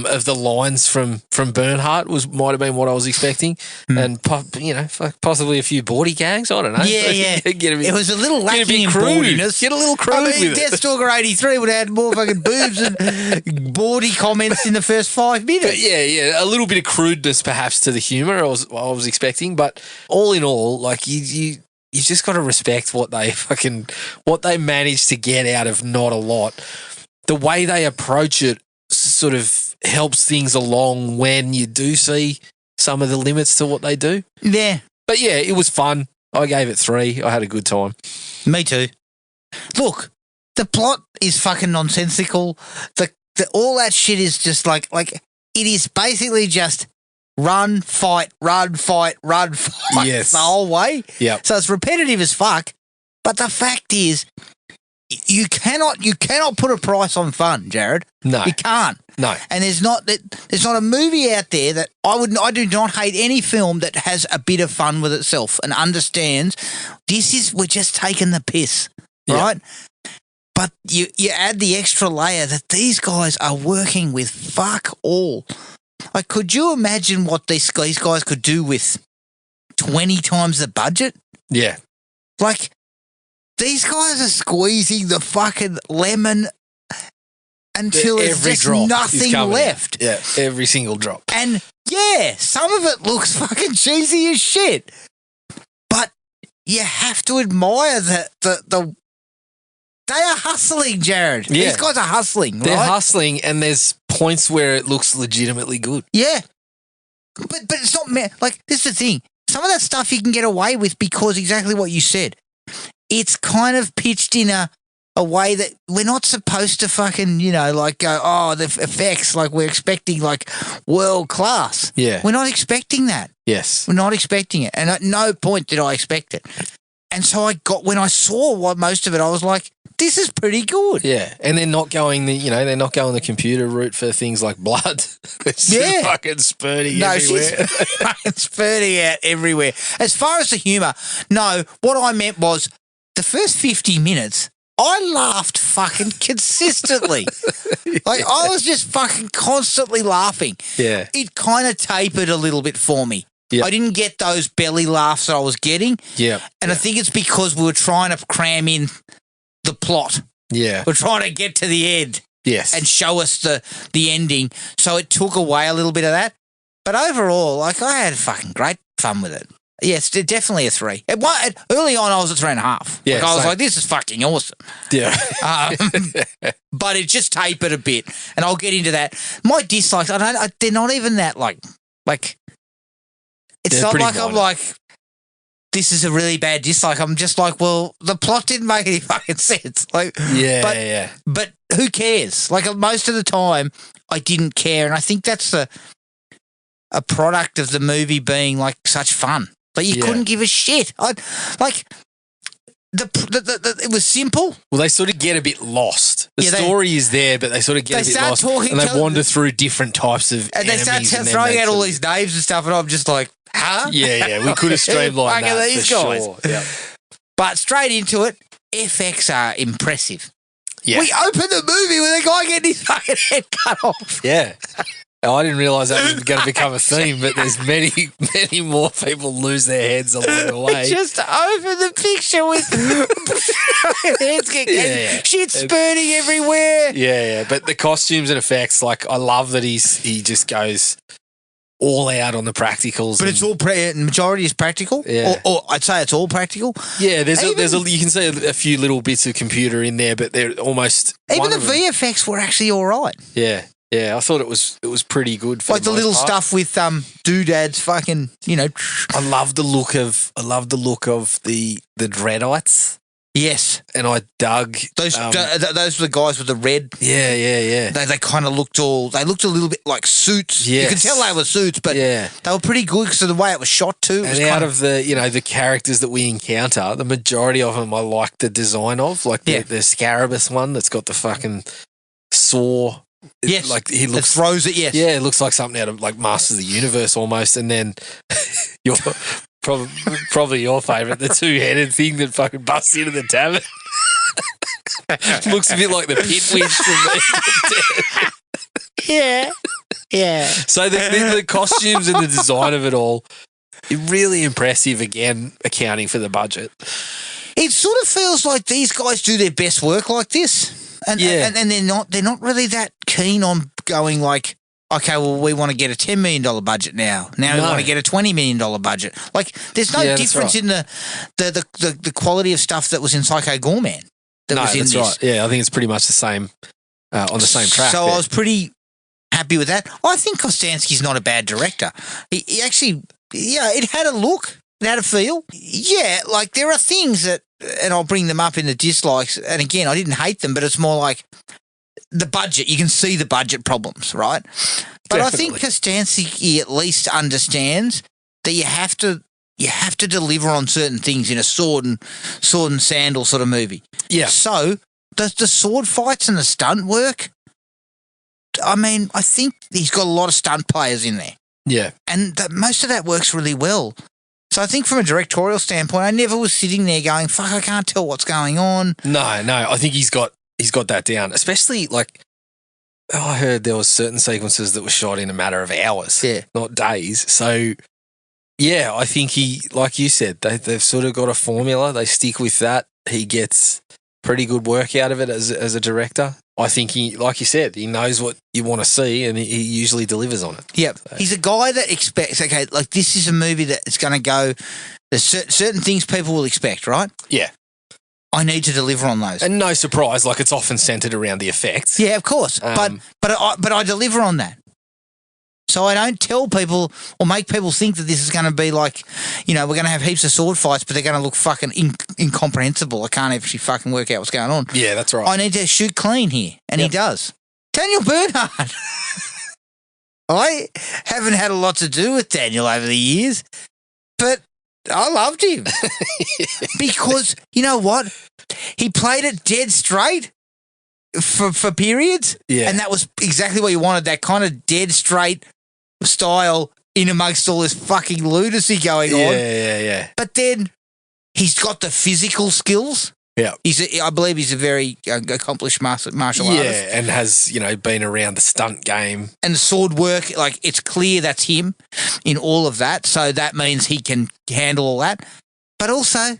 of the lines from Bernhardt might have been what I was expecting, and possibly a few bawdy gags. I don't know. Yeah. It was a little lacking in bawdiness. Get a little crude with it. Deathstalker 83 would have had more fucking boobs and bawdy comments in the first 5 minutes. But yeah, a little bit of crudeness perhaps to the humour I was expecting, but all in all, like you just got to respect what they managed to get out of not a lot. The way they approach it sort of helps things along when you do see some of the limits to what they do. Yeah. But yeah, it was fun. I gave it 3. I had a good time. Me too. Look, the plot is fucking nonsensical. All that shit is just like it is basically just run, fight, yes. The whole way. Yeah. So it's repetitive as fuck. But the fact is, you cannot put a price on fun, Jared. No. You can't. No. And there's not a movie out there that I do not hate any film that has a bit of fun with itself and understands we're just taking the piss, right? But you add the extra layer that these guys are working with fuck all. Like, could you imagine what these guys could do with 20 times the budget? Yeah. Like, these guys are squeezing the fucking lemon until there's just nothing left. Yeah, every single drop. And yeah, some of it looks fucking cheesy as shit. But you have to admire the they are hustling, Jared. Yeah. These guys are hustling, They're right? hustling, and there's points where it looks legitimately good. Yeah. But it's not like, this is the thing. Some of that stuff you can get away with because exactly what you said. It's kind of pitched in a way that we're not supposed to fucking, go, the effects, like we're expecting like world class. Yeah. We're not expecting that. Yes. We're not expecting it. And at no point did I expect it. And so when I saw most of it, I was like, this is pretty good. Yeah. And they're not going the computer route for things like blood. It's just fucking spurting everywhere. She's fucking spurting out everywhere. As far as the humour, no, what I meant was the first 50 minutes, I laughed fucking consistently. Like, I was just fucking constantly laughing. Yeah. It kind of tapered a little bit for me. Yep. I didn't get those belly laughs that I was getting. Yeah. And I think it's because we were trying to cram in the plot. Yeah. We're trying to get to the end. Yes. And show us the ending. So it took away a little bit of that. But overall, like, I had fucking great fun with it. Yes, definitely a 3. Early on, I was a 3.5. Yeah, I was like, this is fucking awesome. Yeah. But it just tapered a bit, and I'll get into that. My dislikes, they're not even that, like it's they're not like minor. I'm like, this is a really bad dislike. I'm just like, well, the plot didn't make any fucking sense. Like, But who cares? Like, most of the time, I didn't care, and I think that's a product of the movie being, like, such fun. But you couldn't give a shit. It was simple. Well, they sort of get a bit lost. The story is there, but they sort of get a bit lost, and they wander through different types of and enemies. They start throwing out all these names and stuff, and I'm just like, huh? Yeah, we could have streamlined that these for guys. sure. Yeah. But straight into it, FX are impressive. Yeah. We opened the movie with a guy getting his fucking head cut off. Yeah. I didn't realise that was going to become a theme, but there's many, many more people lose their heads along the way. Just open the picture with heads getting shit spurting everywhere. Yeah. But the costumes and effects, like, I love that he just goes all out on the practicals. But it's all majority is practical. Yeah. Or I'd say it's all practical. Yeah, you can see a few little bits of computer in there, but they're almost even the VFX were actually all right. Yeah. Yeah, I thought it was pretty good for like the little stuff with doodads fucking, I love the look of the Dreadites. Yes. And I dug those were the guys with the red. Yeah. They kind of looked a little bit like suits. Yes. You could tell they were suits, but they were pretty good because of the way it was shot too. And out of the the characters that we encounter, the majority of them I like the design of, like the Scarabus one that's got the fucking saw. Yes, like he looks. It throws it. Yes, yeah, it looks like something out of like Masters of the Universe almost. And then your probably your favourite, the two-headed thing that fucking busts into the tavern. Looks a bit like the pit witch from Yeah. So the costumes and the design of it all, really impressive. Again, accounting for the budget. It sort of feels like these guys do their best work like this. And they're not really that keen on going like, okay, well, we want to get a $10 million budget now. Now we want to get a $20 million budget. Like, there's no difference in the quality of stuff that was in Psycho Gorman. Right. Yeah, I think it's pretty much the same on the same track. So I was pretty happy with that. I think Kostansky's not a bad director. He actually, it had a look. It had a feel. Yeah, like there are things that, and I'll bring them up in the dislikes, and again, I didn't hate them, but it's more like the budget. You can see the budget problems, right? But definitely. I think Kostansky at least understands that you have to deliver on certain things in a sword and sandal sort of movie. Yeah. So does the sword fights and the stunt work? I mean, I think he's got a lot of stunt players in there. Yeah. And most of that works really well. So I think from a directorial standpoint, I never was sitting there going, fuck, I can't tell what's going on. No, I think he's got that down. Especially like, I heard there was certain sequences that were shot in a matter of hours, not days. So yeah, I think he, like you said, they've sort of got a formula. They stick with that. He gets pretty good work out of it as a director. I think he, like you said, he knows what you want to see and he usually delivers on it. Yep. So. He's a guy that expects, okay, like this is a movie that it's going to go, there's certain things people will expect, right? Yeah. I need to deliver on those. And no surprise, like it's often centered around the effects. Yeah, of course. But I deliver on that. So I don't tell people or make people think that this is going to be like, we're going to have heaps of sword fights, but they're going to look fucking incomprehensible. I can't actually fucking work out what's going on. Yeah, that's right. I need to shoot clean here, and he does. Daniel Bernhardt. I haven't had a lot to do with Daniel over the years, but I loved him because you know what? He played it dead straight for periods, and that was exactly what you wanted, that kind of dead straight style in amongst all this fucking lunacy going on. Yeah. But then he's got the physical skills. Yeah. I believe he's a very accomplished martial artist. Yeah, and has, been around the stunt game. And the sword work, like it's clear that's him in all of that. So that means he can handle all that. But also,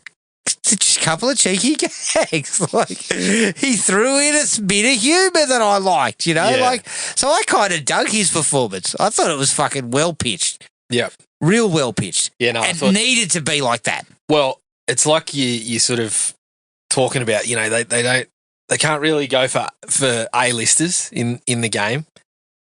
just a couple of cheeky gags. Like he threw in a bit of humour that I liked, so I kind of dug his performance. I thought it was fucking well pitched. Yeah. Real well pitched. Yeah, no, and needed to be like that. Well, it's like you sort of talking about, they can't really go for A-listers in the game.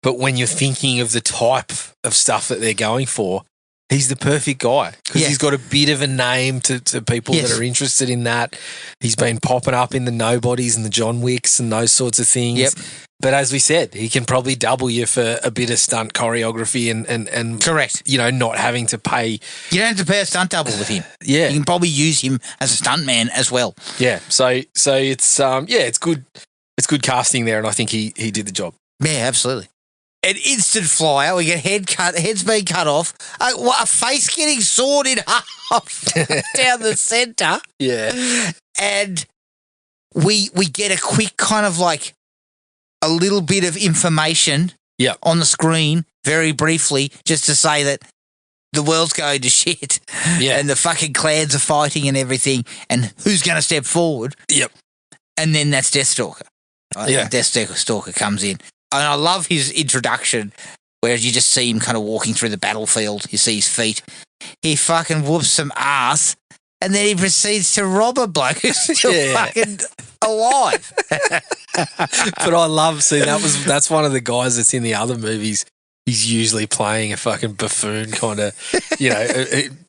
But when you're thinking of the type of stuff that they're going for, he's the perfect guy because he's got a bit of a name to people that are interested in that. He's been popping up in the Nobodies and the John Wicks and those sorts of things. Yep. But as we said, he can probably double you for a bit of stunt choreography and correct. Not having to pay. You don't have to pay a stunt double with him. Yeah. You can probably use him as a stunt man as well. Yeah. So it's it's good. It's good casting there, and I think he did the job. Yeah, absolutely. An instant flyer. We get heads being cut off. A face getting sawed in half down the centre. Yeah. And we get a quick kind of like a little bit of information on the screen very briefly just to say that the world's going to shit and the fucking clans are fighting and everything and who's going to step forward. Yep. And then that's Deathstalker. Deathstalker comes in. And I love his introduction whereas you just see him kind of walking through the battlefield. You see his feet. He fucking whoops some ass, and then he proceeds to rob a bloke who's still fucking alive. But I love seeing that's one of the guys that's in the other movies. He's usually playing a fucking buffoon kind of,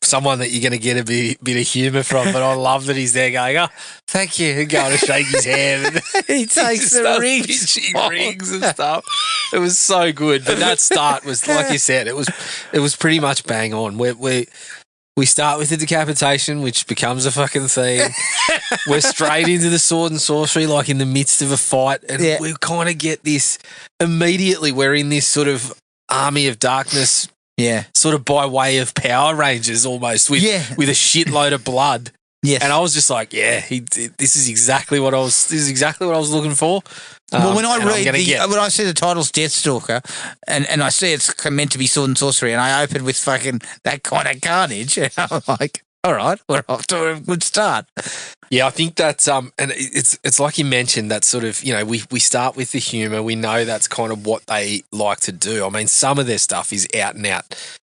someone that you're going to get a bit of humour from. But I love that he's there going, oh, thank you, and going to shake his hand. And he takes the rings. Pitching rings and stuff. It was so good. But that start was, like you said, it was pretty much bang on. We start with the decapitation, which becomes a fucking theme. We're straight into the sword and sorcery, like in the midst of a fight. And we kind of get this immediately. We're in this sort of army of darkness, sort of by way of Power Rangers almost, with a shitload of blood. Yes. And I was just like, this is exactly what I was looking for. Well, when I see the title's Deathstalker and I see it's meant to be sword and sorcery, and I open with fucking that kind of carnage, and I'm like, all right, we're off to a good start. Yeah, I think that's and it's like you mentioned, that sort of, we start with the humour. We know that's kind of what they like to do. I mean, some of their stuff is out and out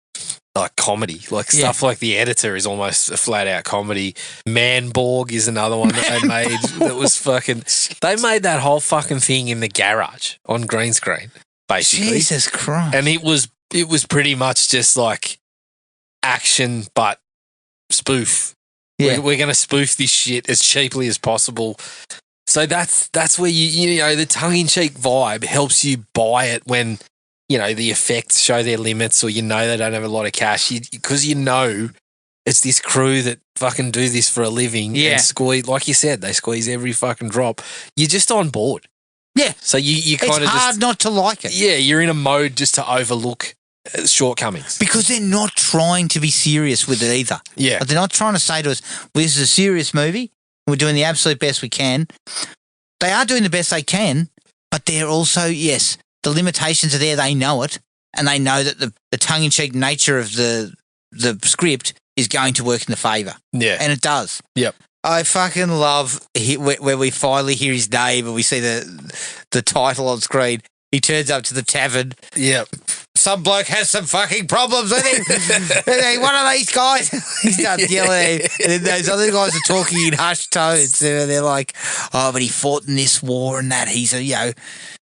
like comedy, like stuff like The Editor is almost a flat out comedy. Manborg is another one that they made that was fucking. They made that whole fucking thing in the garage on green screen, basically. Jesus Christ! And it was pretty much just like action, but spoof. Yeah. We're going to spoof this shit as cheaply as possible. So that's where the tongue-in-cheek vibe helps you buy it when, the effects show their limits, or they don't have a lot of cash, because it's this crew that fucking do this for a living and squeeze, like you said, they squeeze every fucking drop. You're just on board. Yeah. So you kind of it's hard not to like it. Yeah, you're in a mode just to overlook shortcomings. Because they're not trying to be serious with it either. Yeah. Like, they're not trying to say to us, well, this is a serious movie, we're doing the absolute best we can. They are doing the best they can, but they're also, the limitations are there, they know it, and they know that the tongue-in-cheek nature of the script is going to work in the favour. Yeah. And it does. Yep. I fucking love where we finally hear his name and we see the title on screen. He turns up to the tavern. Yep. Some bloke has some fucking problems with him. One of these guys. He starts yelling. And then those other guys are talking in hushed tones. They're like, oh, but he fought in this war and that. He's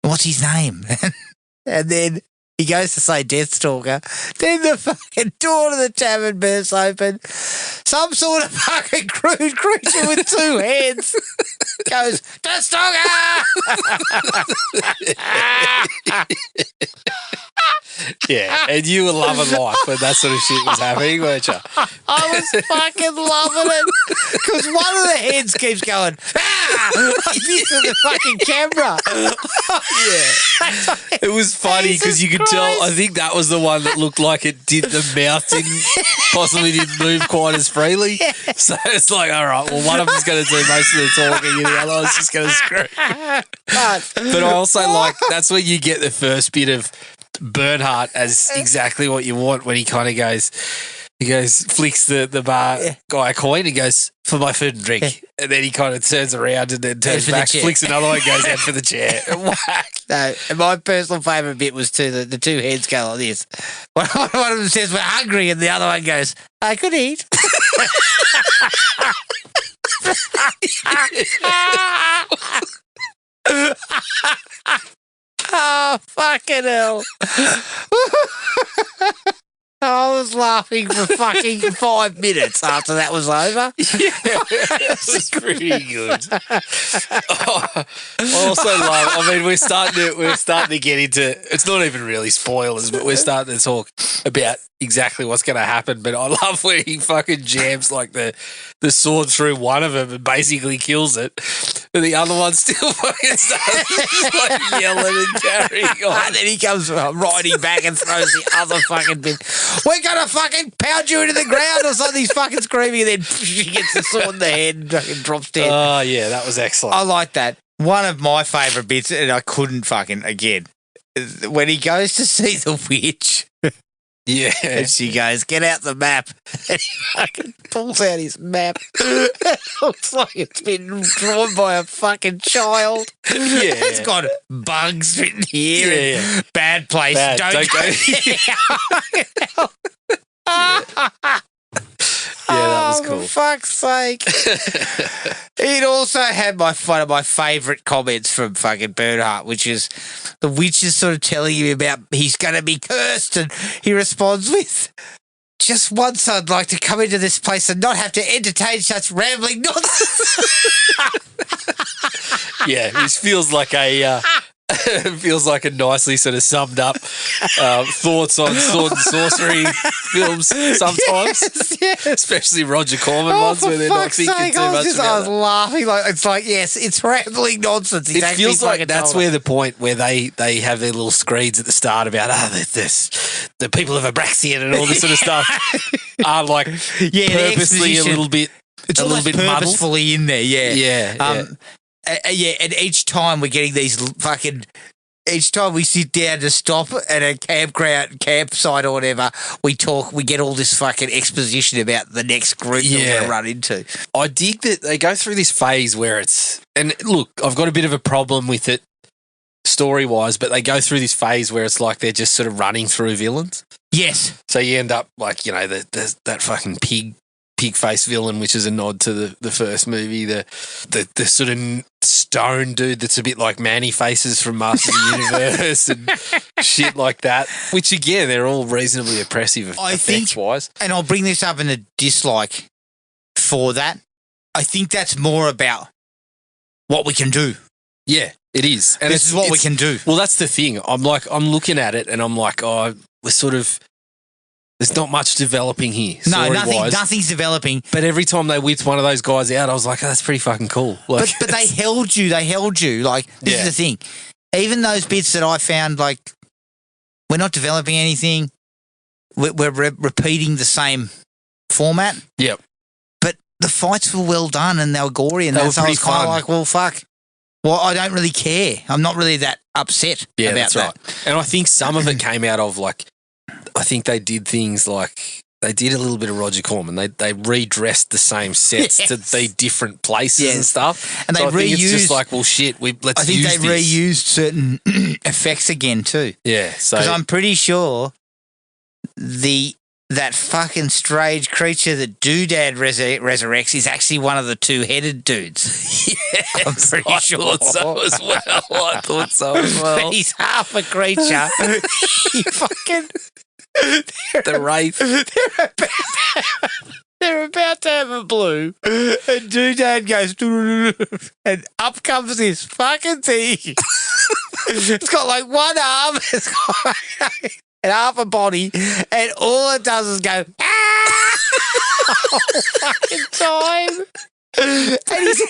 what's his name? And then he goes to say Deathstalker. Then the fucking door to the tavern bursts open. Some sort of fucking crude creature with two heads goes, Deathstalker! Yeah, and you were loving life when that sort of shit was happening, weren't you? I was fucking loving it because one of the heads keeps going, like this to the fucking camera. Yeah. It was funny because you could tell, I think that was the one that looked like it did, the mouth possibly didn't move quite as freely. Yeah. So it's like, all right, well, one of them's going to do most of the talking and the other one's just going to scream. But I also like, that's where you get the first bit of Bernhardt as exactly what you want when he kind of goes, flicks the bar guy a coin and goes, for my food and drink. And then he kind of turns around and then turns back, flicks another one, goes out for the chair. No, my personal favourite bit was the two heads go like this. One of them says, we're hungry, and the other one goes, I could eat. Oh, fucking hell. I was laughing for fucking 5 minutes after that was over. Yeah, it was pretty good. I also love, we're starting to get into, it's not even really spoilers, but we're starting to talk about exactly what's going to happen. But I love where he fucking jams like the sword through one of them and basically kills it. And the other one still fucking starts just like yelling and carrying on. And then he comes riding back and throws the other fucking bit. We're going to fucking pound you into the ground or something. He's fucking screaming, and then he gets the sword in the head and fucking drops dead. Oh, yeah, that was excellent. I like that. One of my favourite bits, and I couldn't fucking, again, when he goes to see the witch Yeah. And she goes, get out the map. And he fucking pulls out his map. It looks like it's been drawn by a fucking child. Yeah. It's got bugs written here. Yeah. Bad place. Bad. Don't go there. Yeah, that was Oh, cool. for fuck's sake. It also had one of my favourite comments from fucking Bernhardt, which is the witch is sort of telling him about he's going to be cursed, and he responds with, just once I'd like to come into this place and not have to entertain such rambling nonsense. Yeah, this feels like a nicely sort of summed up thoughts on sword and sorcery films sometimes, Yes. especially Roger Corman ones where they're not thinking too much about I was it. laughing yes, it's rambling nonsense. He's It actually feels like fucking that's told where the point where they have their little screeds at the start about the people of Abraxian and all this sort of stuff are like the purposely a exposition. little bit It's a little almost bit muddled. purposefully in there, yeah. Yeah, And each time we're getting these each time we sit down to stop at a campsite or whatever, we get all this fucking exposition about the next group that we're going to run into. I dig that they go through this phase where it's, and look, I've got a bit of a problem with it story-wise, but they go through this phase where it's like they're just sort of running through villains. Yes. So you end up like, that fucking pig-face villain, which is a nod to the first movie, the sort of stone dude that's a bit like Manny Faces from Masters of the Universe and shit like that, which again, they're all reasonably oppressive effects-wise. And I'll bring this up in a dislike for that. I think that's more about what we can do. Yeah, it is. And this is what we can do. Well, that's the thing. I'm looking at it and I'm like, oh, we're sort of, there's not much developing here. No, nothing's developing. But every time they whipped one of those guys out, I was like, oh, that's pretty fucking cool. Like, but they held you. Like, this is the thing. Even those bits that I found, like, we're not developing anything. We're repeating the same format. Yep. But the fights were well done and they were gory. And they were so I was pretty kind fun. of like, well, fuck. Well, I don't really care. I'm not really that upset about that's that. right. And I think some of it came out of, like, I think they did things like they did a little bit of Roger Corman. They redressed the same sets to be different places and stuff. And so they reused. It's just like, well, shit. Let's. I think use they this. reused certain effects again too. Yeah. So because I'm pretty sure that fucking strange creature that Doodad resurrects is actually one of the two-headed dudes. yes, I'm pretty sure. I thought so as well. He's half a creature. He fucking. The Wraith. They're about to have a blue, and Doodad goes, and up comes this fucking thing. It's got like one arm, it's got and half a body, and all it does is go, all fucking time. And he's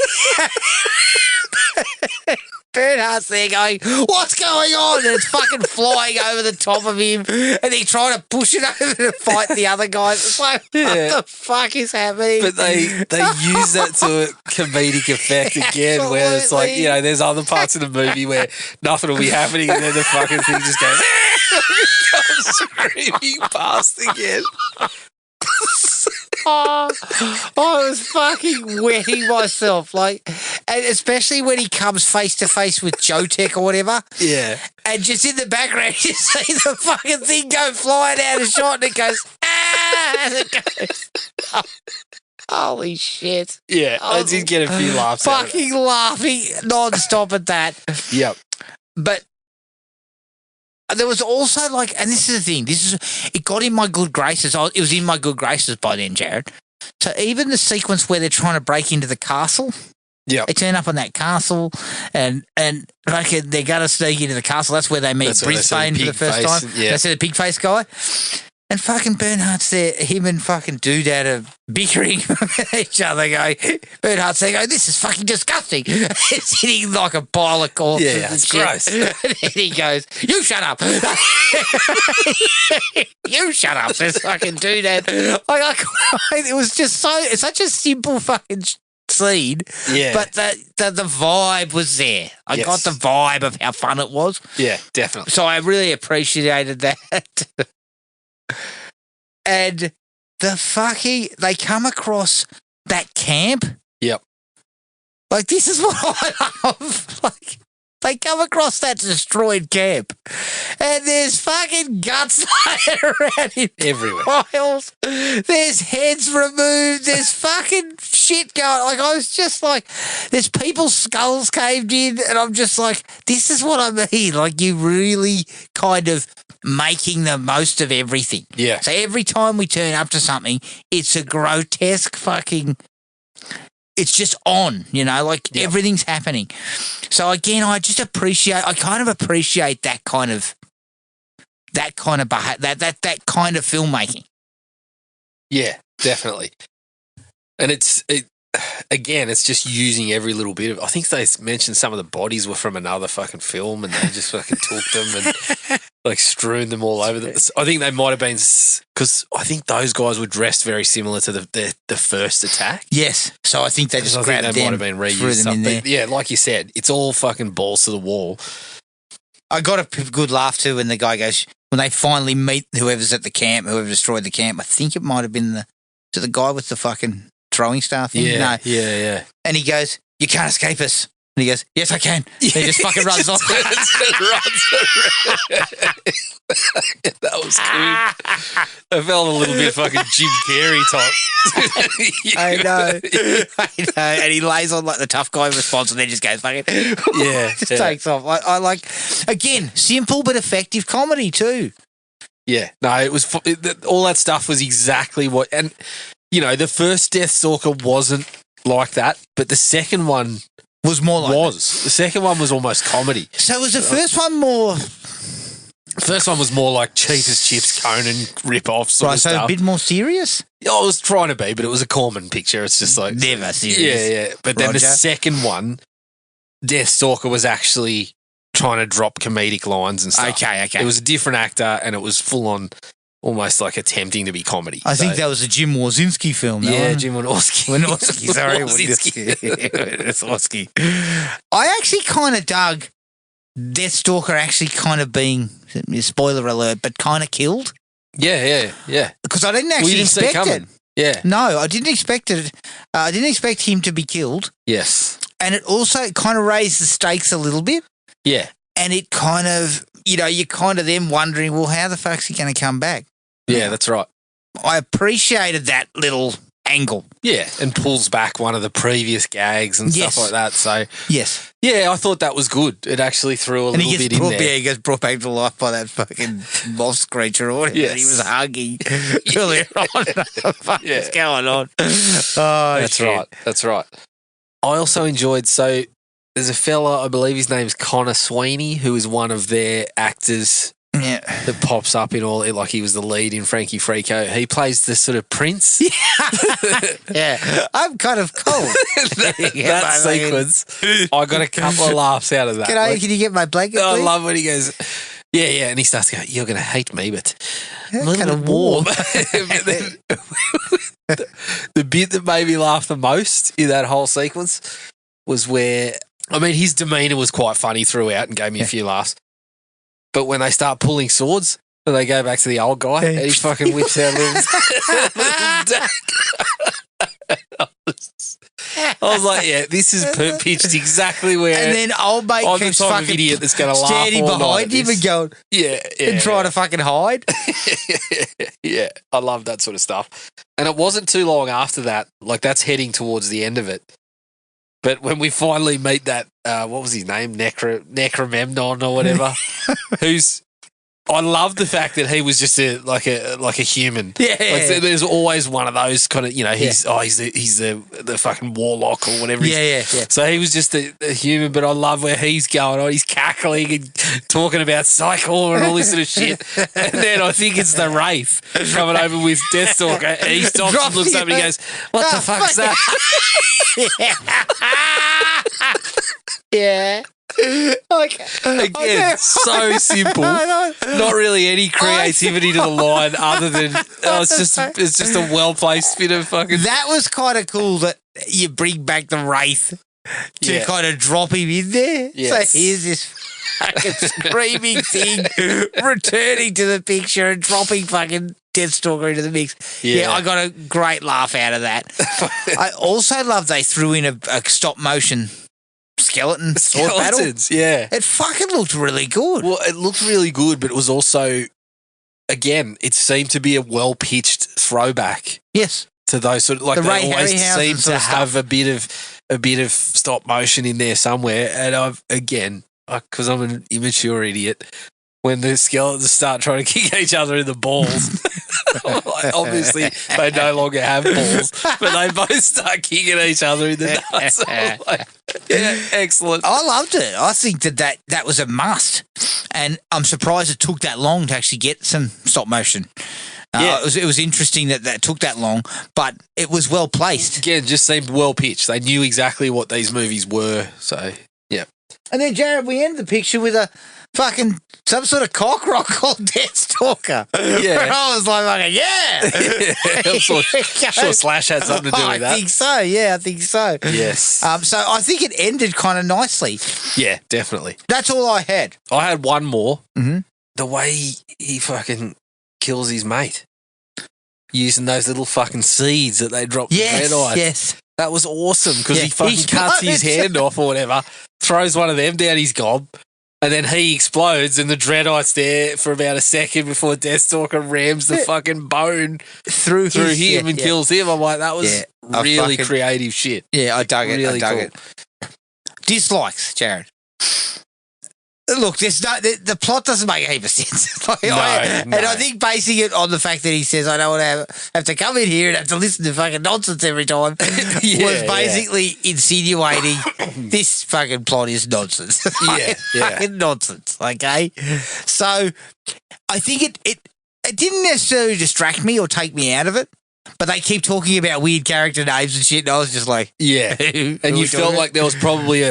Bernhardt's there going, what's going on? And it's fucking flying over the top of him, and he's trying to push it over to fight the other guys. It's like, what the fuck is happening? But they use that to a comedic effect again, where it's like, there's other parts of the movie where nothing will be happening, and then the fucking thing just goes, comes screaming past again. I was fucking wetting myself, like, and especially when he comes face to face with Jotek or whatever. Yeah. And just in the background, you see the fucking thing go flying out of shot, and it goes, as it goes. Oh, holy shit. Yeah, I did get a few laughs. Fucking laughing non-stop at that. Yep. But there was also like, and this is the thing, it got in my good graces. It was in my good graces by then, Jared. So even the sequence where they're trying to break into the castle, they turn up on that castle, and like they're going to sneak into the castle. That's where they meet Brisbane for the first time. Yeah. They see the pig face guy. And fucking Bernhardt's there, him and fucking Doodad are bickering at each other, Bernhardt's there going, this is fucking disgusting. It's hitting like a pile of corpses. Yeah, it's gross. And then he goes, you shut up. You shut up, says fucking Doodad. Like, it was just it's such a simple fucking scene. Yeah. But the vibe was there. I got the vibe of how fun it was. Yeah, definitely. So I really appreciated that. And they come across that camp. Yep. Like, this is what I love. Like, they come across that destroyed camp, and there's fucking guts lying around in Everywhere. piles. There's heads removed. There's fucking shit going. Like, I was just like, there's people's skulls caved in, and I'm just like, this is what I mean. Like, you really kind of making the most of everything. Yeah. So every time we turn up to something, it's a grotesque fucking. It's just on, like everything's happening. So again, I kind of appreciate that kind of filmmaking. Yeah, definitely. And it's just using every little bit of. I think they mentioned some of the bodies were from another fucking film, and they just fucking took them and like strewn them all over. I think they might have been because I think those guys were dressed very similar to the first attack. Yes, so I think they just grabbed them, might have been reused them in there. But yeah, like you said, it's all fucking balls to the wall. I got a good laugh too when the guy goes, when they finally meet whoever's at the camp, whoever destroyed the camp. I think it might have been the guy with the fucking throwing star thing. Yeah, no. yeah. And he goes, "You can't escape us." And he goes, "Yes, I can." And he just fucking runs off. That was cool. I felt a little bit fucking Jim Carrey type. I know. And he lays on like the tough guy response, and then just goes fucking just takes off. I like, again, simple but effective comedy too. Yeah, no, it was all that stuff was exactly what, and the first Deathstalker wasn't like that, but the second one was more like the second one was almost comedy. So was the first one more? The first one was more like Cheetah's Chips, Conan rip-off sort of stuff. So a bit more serious? Yeah, I was trying to be, but it was a Corman picture. It's just like... Never serious. Yeah. But then the second one, Deathstalker was actually trying to drop comedic lines and stuff. Okay. It was a different actor, and it was full-on, almost like attempting to be comedy. I think that was a Jim Warzinski film. Yeah, Jim Warzinski. Sorry. Warzinski. I actually kind of dug Deathstalker actually kind of being, spoiler alert, but kind of killed. Yeah. Because I didn't actually expect it. Yeah. No, I didn't expect it. I didn't expect him to be killed. Yes. And it also kind of raised the stakes a little bit. Yeah. And it kind of, you're kind of then wondering, well, how the fuck's he going to come back? Yeah, that's right. I appreciated that little angle. Yeah, and pulls back one of the previous gags and stuff like that. So yes. Yeah, I thought that was good. It actually threw a little bit in there. Yeah, he gets brought back to life by that fucking moss creature or whatever he was hugging earlier on. What's going on? Oh, that's right. That's right. I also enjoyed, so there's a fella, I believe his name's Connor Sweeney, who is one of their actors that pops up in all, like he was the lead in Frankie Freako. He plays the sort of prince. Yeah. I'm kind of cold. that sequence, I got a couple of laughs out of that. Can you get my blanket, please? I love when he goes, yeah, and he starts going, "You're going to hate me, but I'm a little kind bit of warm." The bit that made me laugh the most in that whole sequence was where, his demeanour was quite funny throughout and gave me a few laughs. But when they start pulling swords, and they go back to the old guy, and he fucking whips out little I was like, yeah, this is pitched exactly where. And then old mate I'm keeps the type fucking of idiot that's going to laugh standing all behind him and going, and trying to fucking hide. Yeah, I love that sort of stuff. And it wasn't too long after that, like that's heading towards the end of it. But when we finally meet that, what was his name? Necromemnon or whatever, I love the fact that he was just like a human. Yeah. There's always one of those kind of, he's the fucking warlock or whatever. Yeah. So he was just a human, but I love where he's going on. He's cackling and talking about Cycle and all this sort of shit. And then I think it's the Wraith coming over with Deathstalker. And he stops and looks up and he goes, "What the fuck's that?" Yeah. Again, so simple. Not really any creativity to the line other than it's just a well placed bit of fucking. That was kind of cool that you bring back the Wraith to kind of drop him in there. Yes. So here's this fucking screaming thing returning to the picture and dropping fucking Deathstalker into the mix. Yeah, I got a great laugh out of that. I also love they threw in a stop motion skeleton sword battle. Yeah. It fucking looked really good. Well, it looked really good, but it was also, again, it seemed to be a well-pitched throwback. Yes. To those sort of, like, The they Ray always Harryhausen seem sort to of have stuff. a bit of stop motion in there somewhere. And I've, again, because I'm an immature idiot, when the skeletons start trying to kick each other in the balls, like, obviously they no longer have balls, but they both start kicking each other in the nuts. I'm like, yeah, excellent. I loved it. I think that was a must. And I'm surprised it took that long to actually get some stop motion. It was interesting that took that long, but it was well placed. Again, just seemed well pitched. They knew exactly what these movies were. So, yeah. And then, Jared, we end the picture with a fucking some sort of cock rock called Deathstalker. Yeah. And I was like, yeah. I'm sure Slash had something to do with that. I think so. Yeah, I think so. Yes. So I think it ended kind of nicely. Yeah, definitely. That's all I had. I had one more. Mm-hmm. The way he fucking kills his mate using those little fucking seeds that they drop in red eyes. Yes. That was awesome because he fucking cuts his hand off or whatever, throws one of them down his gob, and then he explodes and the Dreadites there for about a second before Deathstalker rams the fucking bone through him and kills him. I'm like, that was really creative shit. Yeah, I dug it. Really I dug cool. it. Dislikes, Jared. Look, the plot doesn't make a heap of sense. No. And I think basing it on the fact that he says, I don't want to have to come in here and have to listen to fucking nonsense every time, was basically insinuating this fucking plot is nonsense. Fucking nonsense, okay? So I think it didn't necessarily distract me or take me out of it, but they keep talking about weird character names and shit, and I was just like... Yeah, and you felt like there was probably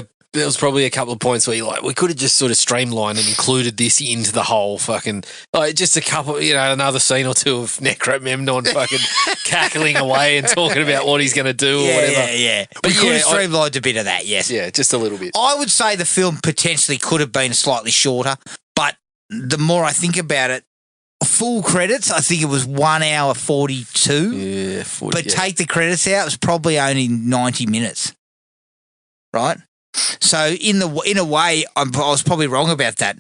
a couple of points where you're like, we could have just sort of streamlined and included this into the whole fucking, like, just a couple, another scene or two of Necromemnon fucking cackling away and talking about what he's going to do or whatever. Yeah. But we could have streamlined a bit of that, yes. Yeah, just a little bit. I would say the film potentially could have been slightly shorter, but the more I think about it, full credits, I think it was 1 hour 42. Yeah, 40. But take the credits out, it was probably only 90 minutes. Right? So in a way, I was probably wrong about that.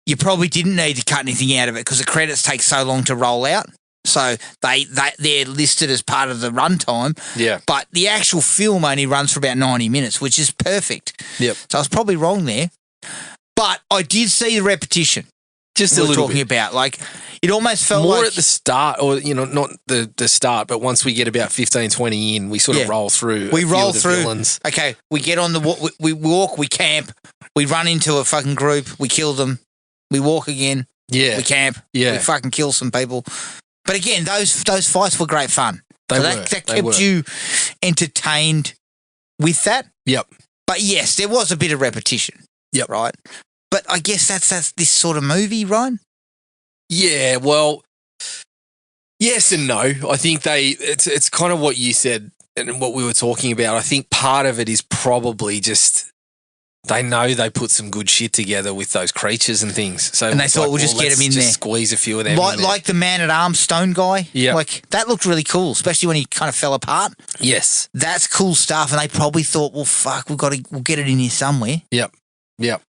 You probably didn't need to cut anything out of it because the credits take so long to roll out. So they're listed as part of the runtime. Yeah. But the actual film only runs for about 90 minutes, which is perfect. Yep. So I was probably wrong there. But I did see the repetition. Just a little bit. About, like, it almost felt more like... at the start, or, not the start, but once we get about 15, 20 in, we sort of roll through. We roll through. Villains. Okay, we get on we walk, we camp, we run into a fucking group, we kill them, we walk again, we camp, we fucking kill some people. But again, those fights were great fun. That kept you entertained with that. Yep. But yes, there was a bit of repetition. Yep. Right? But I guess that's this sort of movie, Ryan? Yeah, well, yes and no. I think it's kind of what you said and what we were talking about. I think part of it is probably just they know they put some good shit together with those creatures and things. So and they thought we'll just get them in there. Squeeze a few of them in there. Like the man-at-arms stone guy. Yeah. Like, that looked really cool, especially when he kind of fell apart. Yes. That's cool stuff. And they probably thought, well, fuck, we'll get it in here somewhere. Yep.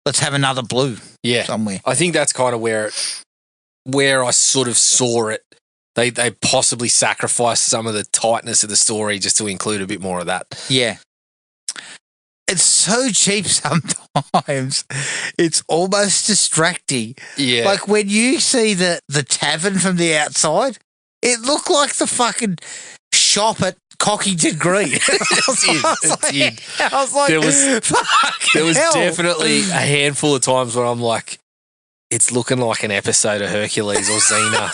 Let's have another blue somewhere. I think that's kind of where I sort of saw it. They possibly sacrificed some of the tightness of the story just to include a bit more of that. Yeah. It's so cheap sometimes. It's almost distracting. Yeah. Like when you see the tavern from the outside, it looked like the fucking shop at Cockington Green. It did. I was like, there was definitely a handful of times where I'm like, it's looking like an episode of Hercules or Xena.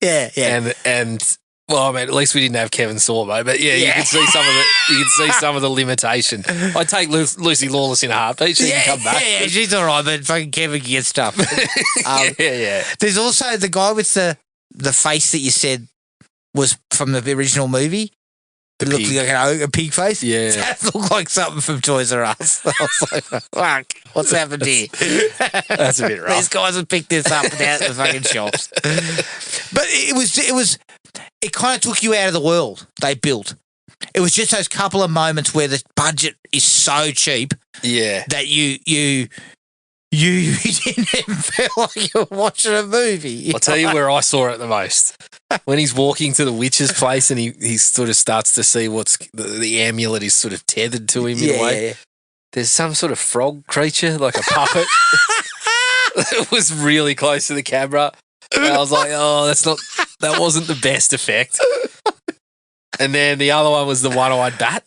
Yeah. And well, I mean, at least we didn't have Kevin Sorbo, but you can see some of the limitation. I'd take Lucy Lawless in a heartbeat. She can come back. Yeah, she's all right, but fucking Kevin can get stuff. Yeah. There's also the guy with the face that you said was from the original movie. It looked like a pig face. Yeah. That looked like something from Toys R Us. I was like, fuck, what's happened here? That's a bit rough. These guys have picked this up without the fucking shops. But it kind of took you out of the world they built. It was just those couple of moments where the budget is so cheap that you didn't even feel like you were watching a movie. I'll tell you where I saw it the most. When he's walking to the witch's place and he sort of starts to see what's the amulet is sort of tethered to him in a way. Yeah. There's some sort of frog creature, like a puppet. It was really close to the camera. And I was like, oh, that wasn't the best effect. And then the other one was the one-eyed bat,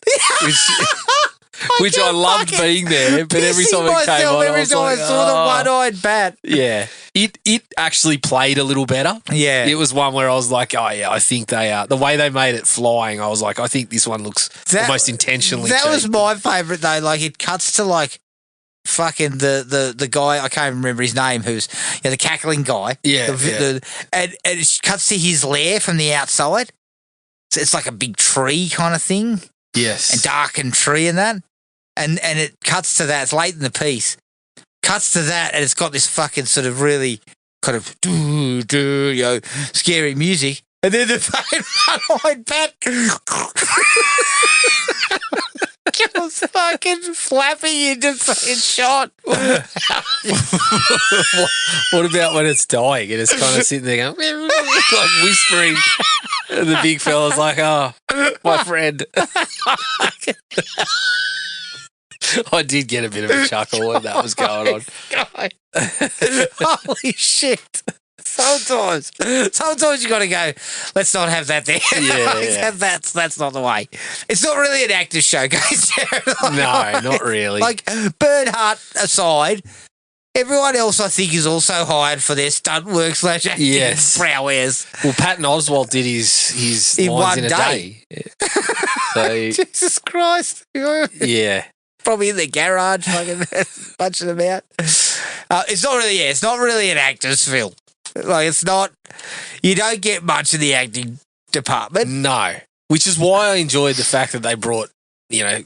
which I loved being there, but every time it came on, I was like, I saw the one-eyed bat. Yeah. It actually played a little better. Yeah. It was one where I was like, oh, yeah, I think they are. The way they made it flying, I was like, I think this one looks almost intentionally cheap. That was my favourite, though. Like, it cuts to, like, fucking the guy, I can't remember his name, who's the cackling guy. Yeah. And it cuts to his lair from the outside. So it's like a big tree kind of thing. Yes. And darkened tree and that. And it cuts to that. It's late in the piece. Cuts to that, and it's got this fucking sort of really kind of scary music. And then the fucking one-eyed bat goes fucking flapping into fucking shot. What about when it's dying and it's kind of sitting there going, like whispering? And the big fella's like, oh, my friend. I did get a bit of a chuckle when that was going on. God. Holy shit. Sometimes you got to go, let's not have that there. Yeah. That's not the way. It's not really an actor's show, guys. No, not really. Like, Bernhardt aside, everyone else, I think, is also hired for their stunt work / acting prowess. Well, Patton Oswalt did his in lines one in a day. So, Jesus Christ. Yeah. Probably in the garage, fucking punching them out. It's not really an actor's film. Like, it's not, you don't get much in the acting department. No. Which is why I enjoyed the fact that they brought,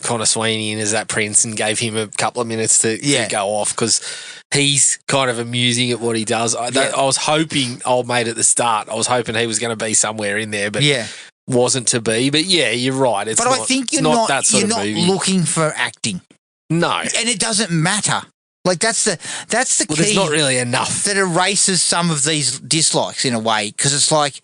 Connor Sweeney in as that prince and gave him a couple of minutes to go off, because he's kind of amusing at what he does. I was hoping, old mate at the start, I was hoping he was going to be somewhere in there, but wasn't to be. But yeah, you're right. I think you're not that sort of movie. You're not looking for acting. No. And it doesn't matter. Like, that's the key. There's not really enough. That erases some of these dislikes in a way, because it's like,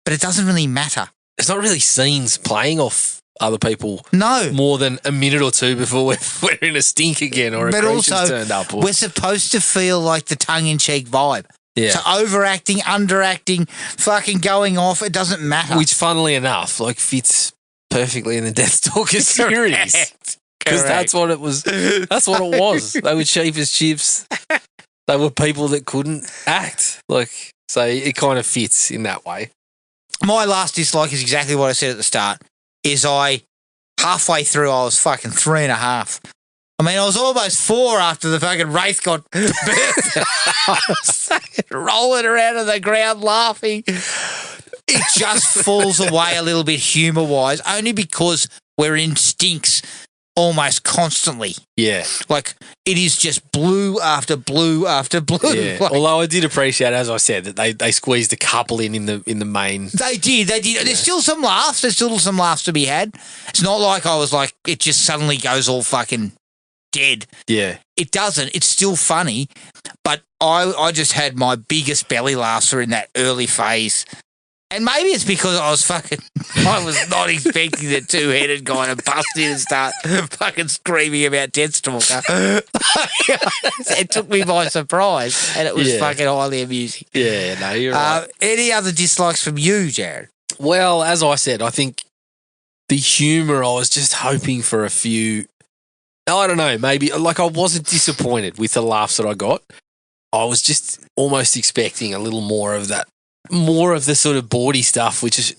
but it doesn't really matter. It's not really scenes playing off other people. No. More than a minute or two before we're in a stink again or a creature's turned up. We're supposed to feel like the tongue-in-cheek vibe. Yeah. So overacting, underacting, fucking going off, it doesn't matter. Which, funnily enough, fits perfectly in the Deathstalker series. Because that's what it was. That's what it was. They were cheap as chips. They were people that couldn't act. So it kind of fits in that way. My last dislike is exactly what I said at the start. Halfway through, I was fucking 3.5. I mean, I was almost 4 after the fucking wraith got burnt. I was fucking rolling around on the ground laughing. It just falls away a little bit humour-wise, only because we're in stinks almost constantly. Yeah. Like, it is just blue after blue after blue. Yeah. Although I did appreciate, as I said, that they squeezed a couple in the main. They did. Yeah. There's still some laughs. There's still some laughs to be had. It's not like I was like, it just suddenly goes all fucking dead. Yeah. It doesn't. It's still funny. But I just had my biggest belly laughs were in that early phase. And maybe it's because I was not expecting the two-headed guy to bust in and start fucking screaming about Deathstalker. It took me by surprise, and it was fucking highly amusing. Yeah, no, you're right. Any other dislikes from you, Jared? Well, as I said, I think the humour, I was just hoping for a few, I don't know, maybe, I wasn't disappointed with the laughs that I got. I was just almost expecting a little more of that. More of the sort of bawdy stuff, which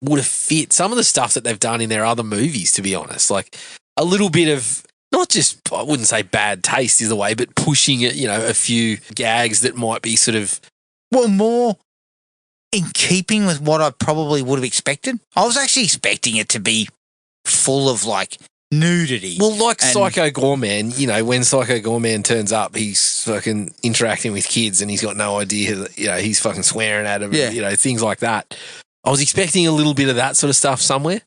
would have fit some of the stuff that they've done in their other movies, to be honest. Like a little bit of, not just, I wouldn't say bad taste is the way, but pushing it, a few gags that might be sort of. Well, more in keeping with what I probably would have expected. I was actually expecting it to be full of like nudity. Well, like Psycho Goreman, you know, when Psycho Goreman turns up, he's fucking interacting with kids and he's got no idea that, you know, he's fucking swearing at them, you know, things like that. I was expecting a little bit of that sort of stuff somewhere.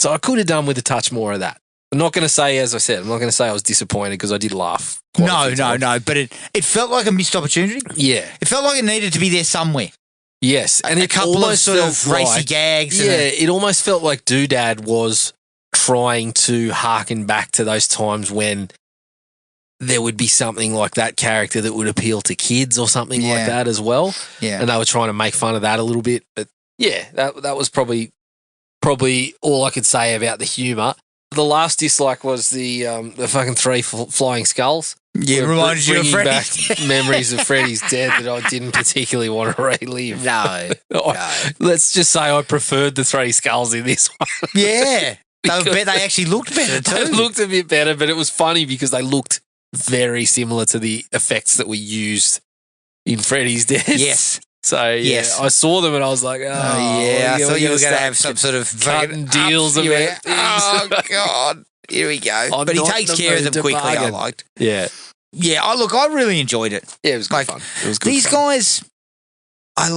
So I could have done with a touch more of that. I'm not going to say, as I said, I'm not going to say I was disappointed because I did laugh. No, but it felt like a missed opportunity. Yeah. It felt like it needed to be there somewhere. Yes. And a couple of sort of racy gags. Yeah, it almost felt like Doodad was trying to harken back to those times when there would be something like that character that would appeal to kids or something like that as well. Yeah. And they were trying to make fun of that a little bit. But yeah, that was probably all I could say about the humour. The last dislike was the fucking 3 flying skulls. Yeah, reminded you of Freddy's back memories of Freddy's dead that I didn't particularly want to relive. No. Let's just say I preferred the 3 skulls in this one. Yeah. They actually looked better too. They looked a bit better, but it was funny because they looked very similar to the effects that we used in Freddy's death. Yes. So, I saw them and I was like, I thought you were going to have some sort of cutting deals about things. Oh, God. Here we go. But he takes care of them quickly, I liked. Yeah. Yeah, I really enjoyed it. Yeah, it was good fun. It was good These guys, I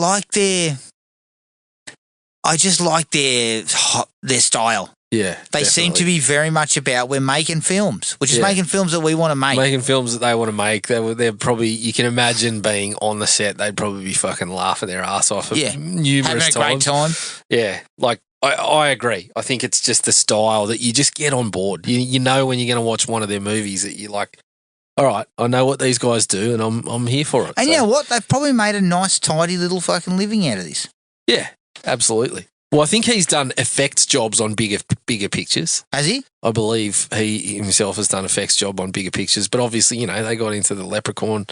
just like their style. Yeah, they seem to be very much about we're making films, which is making films that we want to make. Making films that they want to make. They're probably, you can imagine being on the set, they'd probably be fucking laughing their ass off numerous times. Having a great time. Yeah, like I agree. I think it's just the style that you just get on board. You know when you're going to watch one of their movies that you're like, all right, I know what these guys do and I'm here for it. And you know what? They've probably made a nice, tidy little fucking living out of this. Yeah, absolutely. Well, I think he's done effects jobs on bigger pictures. Has he? I believe he himself has done effects job on bigger pictures, but obviously, you know, they got into the Leprechaun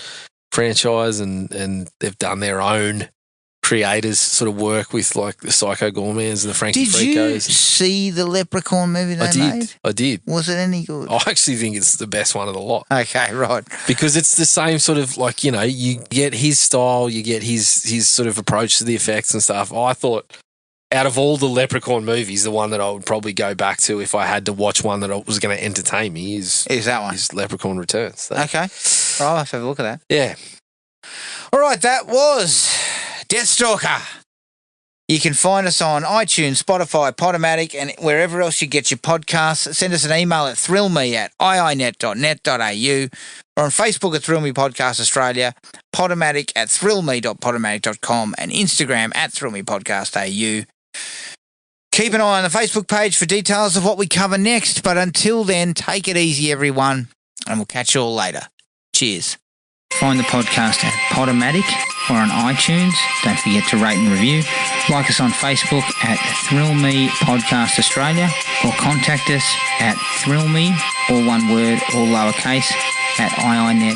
franchise and they've done their own creators sort of work with like the Psycho Gormans and the Frankie Fricos. Did you see the Leprechaun movie they made? I did. Was it any good? I actually think it's the best one of the lot. Okay, right. Because it's the same sort of like, you know, you get his style, you get his sort of approach to the effects and stuff. I thought out of all the Leprechaun movies, the one that I would probably go back to if I had to watch one that was going to entertain me is that one. Is Leprechaun Returns. So. Okay. I'll have to have a look at that. Yeah. All right, that was Deathstalker. You can find us on iTunes, Spotify, Podomatic, and wherever else you get your podcasts. Send us an email at thrillme@iinet.net.au or on Facebook at Thrill Me Podcast Australia, Podomatic at thrillme.podomatic.com, and Instagram at thrillmepodcast.au. Keep an eye on the Facebook page for details of what we cover next, but until then, take it easy, everyone, and we'll catch you all later. Cheers. Find the podcast at Podomatic or on iTunes. Don't forget to rate and review. Like us on Facebook at Thrill Me Podcast Australia or contact us at thrillme, all one word, all lowercase, at iinet.net.au.